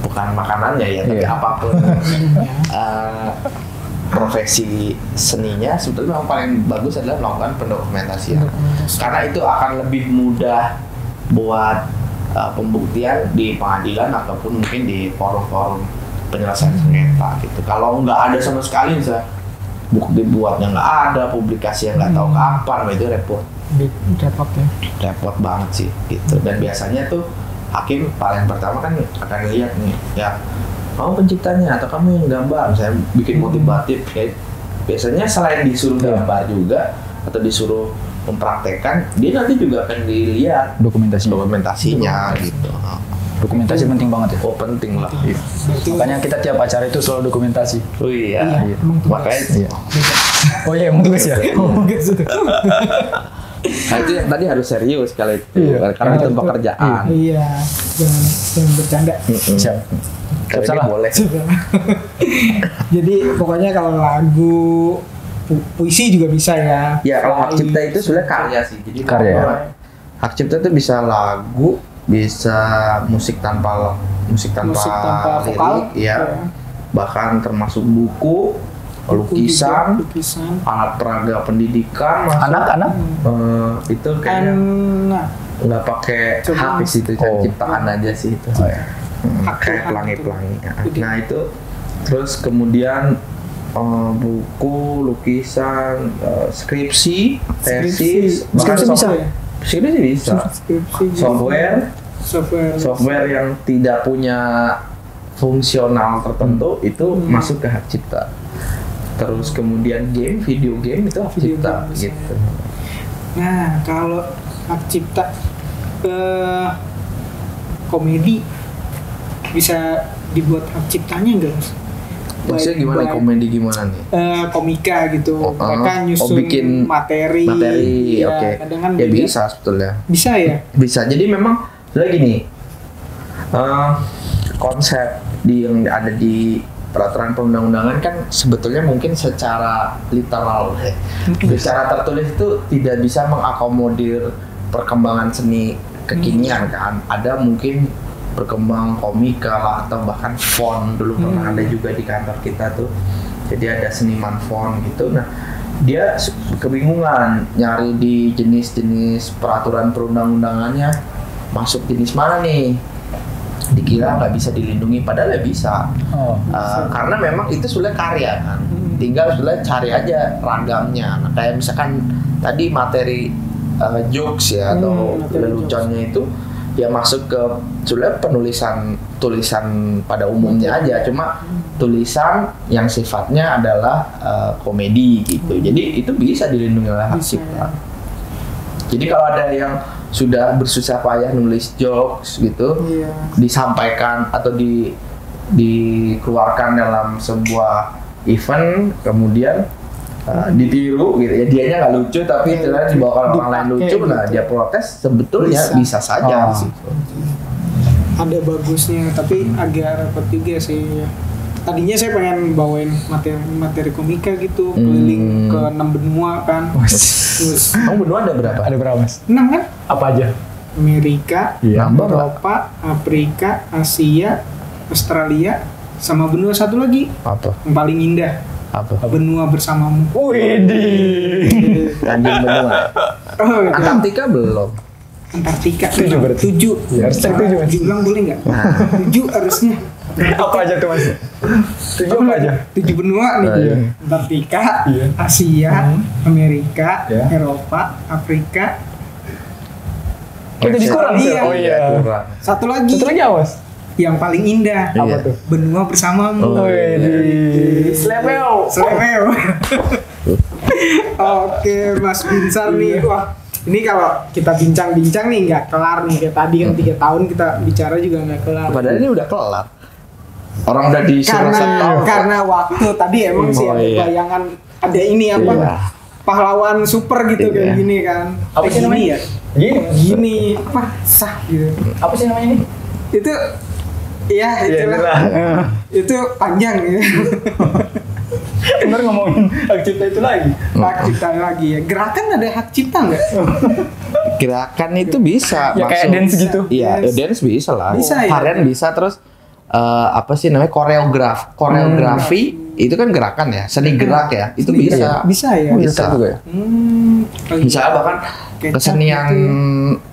Speaker 2: bukan makanannya ya, tapi apapun profesi seninya sebetulnya yang paling bagus adalah melakukan pendokumentasian. Karena itu akan lebih mudah buat pembuktian di pengadilan ataupun mungkin di forum-forum penyelesaian sengketa gitu. Kalau nggak ada sama sekali, misalnya bukti buatnya nggak ada, publikasi yang nggak tahu kapan, itu repot
Speaker 4: ya.
Speaker 2: Repot banget sih gitu. Dan biasanya tuh hakim paling pertama kan akan lihat nih, ya kamu penciptanya atau kamu yang gambar, misalnya bikin motivatif kayak biasanya selain disuruh gambar juga atau disuruh mempraktekkan, dia nanti juga akan dilihat dokumentasinya gitu.
Speaker 3: Dokumentasi penting banget ya.
Speaker 2: Oh penting lah.
Speaker 3: Makanya kita tiap acara itu selalu dokumentasi.
Speaker 2: Oh iya. Makanya.
Speaker 3: Oh iya, emang tugas ya.
Speaker 2: Nah itu yang tadi harus serius kali itu, karena itu pekerjaan.
Speaker 4: Iya, jangan bercanda.
Speaker 3: Siap.
Speaker 2: Salah boleh.
Speaker 4: Jadi pokoknya kalau lagu puisi juga bisa ya.
Speaker 1: Ya kalau hak cipta itu sebenarnya karya sih. Jadi
Speaker 3: Karya.
Speaker 1: hak cipta itu bisa lagu, bisa musik tanpa
Speaker 4: Musik tanpa
Speaker 1: lirik,
Speaker 4: vokal.
Speaker 1: ya. Bahkan termasuk buku, lukisan, alat peraga pendidikan, masuk.
Speaker 3: Anak-anak
Speaker 1: Itu kayaknya
Speaker 4: Nah,
Speaker 1: nggak pakai
Speaker 4: Coba.
Speaker 1: hak di situ, ciptaan aja sih itu.
Speaker 4: Hak
Speaker 1: Kayak
Speaker 4: Tuhan
Speaker 1: pelangi-pelangi.
Speaker 4: itu.
Speaker 1: Nah itu terus kemudian buku, lukisan, skripsi, tesis, bahkan
Speaker 4: Skripsi bisa ya?
Speaker 1: Skripsi bisa.
Speaker 4: Skripsi juga.
Speaker 1: Software yang tidak punya fungsional tertentu itu masuk ke hak cipta. Terus kemudian video game itu hak
Speaker 4: Video
Speaker 1: cipta
Speaker 4: game bisa.
Speaker 1: gitu.
Speaker 4: Nah, kalau hak cipta ke komedi bisa dibuat hak ciptanya enggak, Mas?
Speaker 1: Maksudnya gimana komedi gimana nih?
Speaker 4: Komika gitu.
Speaker 1: Oh,
Speaker 4: Mereka nyusun
Speaker 1: bikin
Speaker 4: materi.
Speaker 1: Materi,
Speaker 4: Ya,
Speaker 1: oke.
Speaker 4: kadang kan
Speaker 1: Ya
Speaker 4: juga-
Speaker 1: bisa sebetulnya.
Speaker 4: Bisa ya?
Speaker 1: Bisa. Jadi memang sebenarnya gini, konsep yang ada di peraturan perundang-undangan kan sebetulnya mungkin secara literal, secara tertulis itu tidak bisa mengakomodir perkembangan seni kekinian kan. Ada mungkin berkembang komika lah atau bahkan font dulu pernah ada juga di kantor kita tuh. Jadi ada seniman font gitu. Nah, dia kebingungan nyari di jenis-jenis peraturan perundang-undangannya masuk jenis mana nih. Dikira nggak bisa dilindungi, padahal ya bisa. Karena memang itu sebenarnya karya kan. Tinggal sebenarnya cari aja ragamnya. Nah, kayak misalkan tadi materi jokes ya atau leluconnya itu ya masuk ke sebenarnya tulisan pada umumnya aja, cuma tulisan yang sifatnya adalah komedi gitu. Jadi itu bisa dilindungi oleh hak cipta. Jadi kalau ada yang sudah bersusah payah nulis jokes gitu, disampaikan atau dikeluarkan dalam sebuah event, kemudian ditiru gitu ya, dianya nggak lucu tapi ternyata dibawa orang lain lucu, nah dia protes, sebetulnya bisa saja sih.
Speaker 4: Ada bagusnya, tapi agak repot juga sih. Tadinya saya pengen bawain materi komika gitu, keliling ke 6 benua kan. Terus
Speaker 1: Kamu benua ada berapa?
Speaker 3: Ada berapa, Mas?
Speaker 4: 6 kan?
Speaker 3: Apa aja?
Speaker 4: Amerika,
Speaker 3: Iya.
Speaker 4: Eropa, Afrika, Asia, Australia, sama benua satu lagi
Speaker 1: Apa?
Speaker 4: yang paling indah,
Speaker 1: Apa?
Speaker 4: benua bersamamu.
Speaker 3: Widih.
Speaker 1: Anjing benua.
Speaker 4: Oh, gitu.
Speaker 1: Antartika belum.
Speaker 4: Antartika
Speaker 3: 7 berarti.
Speaker 4: 7.
Speaker 3: Ya, harus cek 7, Mas.
Speaker 4: Diulang boleh nggak? 7 harusnya.
Speaker 3: Apa aja tuh, Mas? 7 apa aja?
Speaker 4: 7 benua nih.
Speaker 3: Iya.
Speaker 4: Antartika,
Speaker 3: Iya.
Speaker 4: Asia, Amerika,
Speaker 3: Iya.
Speaker 4: Eropa, Afrika.
Speaker 3: Oh, jadi kurang sih.
Speaker 4: Iya.
Speaker 3: Oh iya.
Speaker 1: Kurang.
Speaker 4: Satu lagi
Speaker 3: Satu lagi apa, Mas?
Speaker 4: yang paling indah.
Speaker 1: Iya.
Speaker 3: Apa tuh?
Speaker 4: Benua bersamamu.
Speaker 1: Oh,
Speaker 3: Widih. Slepeo.
Speaker 4: Slepeo. Oke, Mas Binsar nih. Wah, ini kalau kita bincang-bincang nih nggak kelar nih. Kayak tadi kan 3 tahun kita bicara juga nggak kelar.
Speaker 1: Padahal ini udah kelar. Orang udah disuruh setahun.
Speaker 4: Karena waktu tadi emang sih
Speaker 1: Oh,
Speaker 4: ada
Speaker 1: iya.
Speaker 4: bayangan ada ini apa?
Speaker 1: Iya.
Speaker 4: Pahlawan super gitu
Speaker 1: Iya.
Speaker 4: kayak gini kan.
Speaker 3: Apa sih
Speaker 4: Gini
Speaker 3: namanya?
Speaker 4: ya?
Speaker 3: Gini.
Speaker 4: Gini apa? Sah gitu.
Speaker 3: Apa sih namanya ini?
Speaker 4: Itu iya itulah. Itu panjang gitu.
Speaker 3: Bener ngomongin hak cipta itu lagi.
Speaker 4: Hak cipta lagi ya. Gerakan ada hak cipta nggak?
Speaker 1: Gerakan itu bisa.
Speaker 3: Ya kayak
Speaker 1: masuk.
Speaker 3: dance gitu.
Speaker 1: Iya,
Speaker 4: Yes.
Speaker 1: dance bisa lah.
Speaker 4: Bisa ya?
Speaker 1: Tarian bisa, terus apa sih namanya koreografi itu kan gerakan ya, seni gerak ya, itu
Speaker 4: Seni
Speaker 1: bisa.
Speaker 4: gerak. Bisa ya?
Speaker 1: Bisa.
Speaker 3: juga ya?
Speaker 1: Misalnya bahkan
Speaker 4: Kecap
Speaker 1: kesenian
Speaker 4: gitu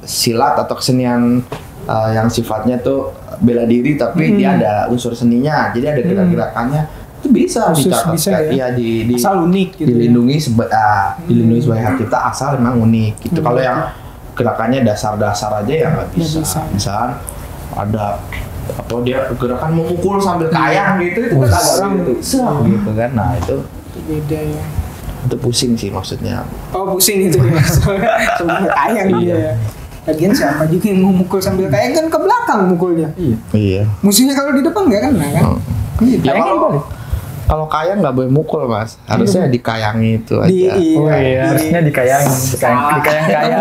Speaker 1: silat atau kesenian yang sifatnya tuh bela diri tapi dia ada unsur seninya, jadi ada gerak-gerakannya, itu bisa
Speaker 4: Khusus
Speaker 1: dicatat.
Speaker 4: bisa ya?
Speaker 1: Iya, di
Speaker 4: Asal unik gitu.
Speaker 1: dilindungi dilindungi sebagai hak cipta asal memang unik gitu. Kalau yang gerakannya dasar-dasar aja ya nggak bisa.
Speaker 4: bisa.
Speaker 1: Misalkan ada apa dia gerakan memukul sambil kayang gitu, itu kan agak orang gitu kan. Nah itu
Speaker 4: Beda ya.
Speaker 1: itu pusing sih maksudnya.
Speaker 4: Oh pusing itu ya. Sambil kayang
Speaker 1: Iya.
Speaker 4: dia ya. Lagian siapa juga yang mau mukul sambil kayang kan ke belakang mukulnya.
Speaker 1: Iya.
Speaker 4: Musuhnya kalau di depan nggak kena kan?
Speaker 1: Ya
Speaker 3: Kayang
Speaker 1: kalau
Speaker 3: boleh.
Speaker 1: kalau kayang nggak boleh mukul mas, harusnya dikayangi itu aja.
Speaker 3: Oh iya, harusnya dikayang. Dikayang-kayang.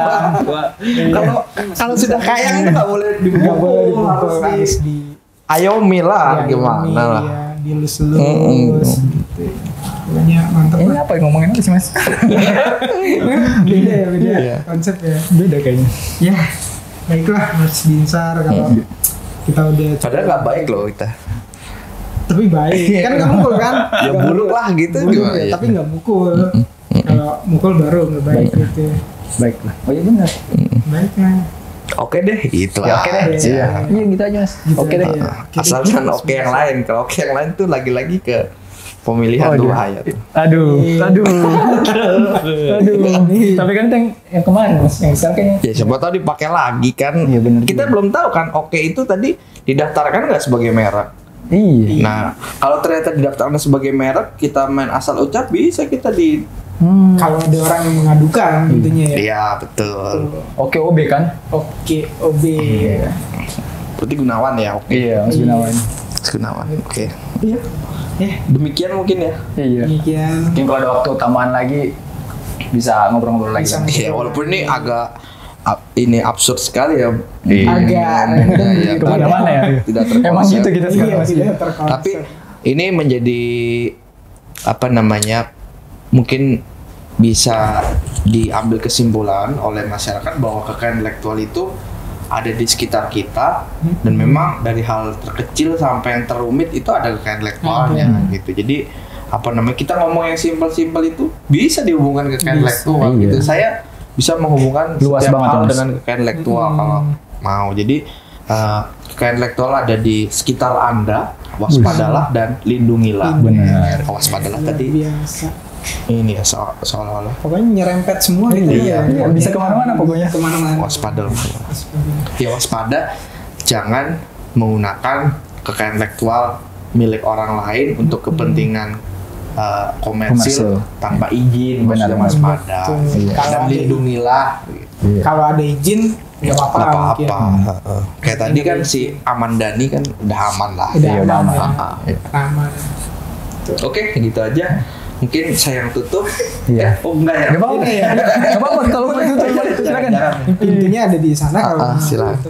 Speaker 1: Kalau sudah kayang itu nggak boleh
Speaker 4: Nggak boleh
Speaker 1: dipukul,
Speaker 4: dipukul, harus di
Speaker 1: ayomi lah
Speaker 4: ya,
Speaker 1: gimana lah.
Speaker 4: ya, dilus-lus gitu. Pokoknya mantep
Speaker 3: Ini
Speaker 4: lah.
Speaker 3: apa yang ngomongin apa sih mas?
Speaker 4: Beda ya, beda
Speaker 2: Iya.
Speaker 4: konsep ya.
Speaker 3: Beda kayaknya.
Speaker 4: Ya, baiklah Mas Binsar kalau kita udah
Speaker 2: Padahal nggak baik loh kita.
Speaker 4: tapi baik kan nggak mukul kan?
Speaker 2: Ya buluk lah gitu
Speaker 4: Buluk
Speaker 2: gimana
Speaker 4: ya,
Speaker 2: ya?
Speaker 4: tapi nggak mukul. Kalau mukul baru nggak baik gitu.
Speaker 3: Baiklah. Oh iya benar.
Speaker 4: Baik lah.
Speaker 2: Oke deh, itu
Speaker 3: Ya oke deh.
Speaker 2: aja.
Speaker 3: Iya gitu aja mas.
Speaker 4: Gitu
Speaker 3: Oke deh.
Speaker 4: aja.
Speaker 2: Asalkan oke yang lain. Kalau oke yang lain tuh lagi-lagi ke pemilihan
Speaker 3: Oh,
Speaker 2: tuh
Speaker 3: iya.
Speaker 2: bahaya tuh.
Speaker 3: Aduh. Tapi kan yang kemarin mas, yang sekarang kayaknya.
Speaker 2: Ya siapa tahu dipakai lagi kan.
Speaker 3: Iya, bener
Speaker 2: Kita
Speaker 3: juga.
Speaker 2: belum tahu kan oke itu tadi didaftarkan nggak sebagai merek.
Speaker 3: Iya.
Speaker 2: Nah, kalau ternyata didaftarkan sebagai merek, kita main asal ucap bisa kita di.
Speaker 4: Kalau ada orang yang mengadukan tentunya ya.
Speaker 2: Iya betul.
Speaker 3: Oke OB kan?
Speaker 4: Oke, OB.
Speaker 2: Berarti Gunawan ya, oke.
Speaker 3: Iya mas Gunawan.
Speaker 2: Gunawan, oke.
Speaker 4: Iya.
Speaker 2: Demikian mungkin ya.
Speaker 3: Iya.
Speaker 4: Demikian.
Speaker 3: Mungkin kalau ada waktu tambahan lagi bisa ngobrol-ngobrol lagi.
Speaker 4: Bisa.
Speaker 2: Iya, walaupun ini agak ini absurd sekali ya.
Speaker 4: Agak
Speaker 2: Iya,
Speaker 3: Kemana-mana ya?
Speaker 2: Tidak terkonsep.
Speaker 3: Emang gitu kita sekarang
Speaker 4: Iya,
Speaker 3: mas.
Speaker 4: tidak terkonsep.
Speaker 2: Tapi ini menjadi apa namanya? Mungkin bisa diambil kesimpulan oleh masyarakat bahwa kekayaan intelektual itu ada di sekitar kita dan memang dari hal terkecil sampai yang terumit itu ada kekayaan intelektualnya gitu. Jadi apa namanya kita ngomong yang simpel-simpel itu bisa dihubungkan ke kekayaan
Speaker 4: Bisa,
Speaker 2: intelektual
Speaker 3: iya.
Speaker 2: gitu. Saya bisa menghubungkan
Speaker 3: Luas
Speaker 2: setiap
Speaker 3: banget
Speaker 2: hal
Speaker 3: ya, Mas.
Speaker 2: dengan kekayaan intelektual kalau mau. Jadi kekayaan intelektual ada di sekitar Anda, waspadalah dan lindungilah.
Speaker 3: Benar.
Speaker 2: Waspadalah
Speaker 4: Luar
Speaker 2: tadi
Speaker 4: biasa.
Speaker 2: ini ya seolah-olah
Speaker 4: Pokoknya nyerempet semua gitu
Speaker 2: Iya,
Speaker 4: ya.
Speaker 3: bisa kemana-mana pokoknya.
Speaker 4: Kemana-mana.
Speaker 2: waspada. Ya waspada, jangan menggunakan kekayaan intelektual milik orang lain untuk kepentingan komersil
Speaker 3: Komersil.
Speaker 2: tanpa izin.
Speaker 3: Benar,
Speaker 2: Maksudnya waspada.
Speaker 4: betul.
Speaker 2: Iya.
Speaker 4: Kalau
Speaker 2: Dan
Speaker 4: ada-
Speaker 2: lindungilah.
Speaker 4: Kalau ada izin nggak apa-apa.
Speaker 2: Nggak
Speaker 4: mungkin.
Speaker 2: apa-apa. Heeh. Kayak tadi kan si Amandani kan udah aman lah.
Speaker 4: Udah
Speaker 3: Iya, udah
Speaker 4: aman.
Speaker 3: aman.
Speaker 4: Ya. Aman.
Speaker 2: Oke, gitu aja. Mungkin saya yang tutup.
Speaker 3: Iya.
Speaker 2: Oh enggak ya?
Speaker 3: Gak apa-apa ya. Gak apa-apa kalau mau tutup silakan.
Speaker 4: Pintunya ada di sana kalau
Speaker 2: Silakan.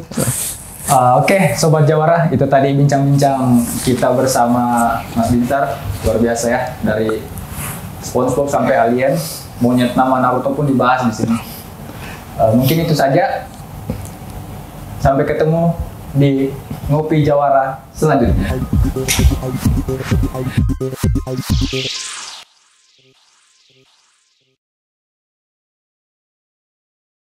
Speaker 3: Oke, Sobat Jawara, itu tadi bincang-bincang kita bersama Mas Binsar. Luar biasa ya, dari SpongeBob sampai Alien, monyet nama Naruto pun dibahas di sini. Mungkin itu saja. Sampai ketemu di Ngopi Jawara selanjutnya.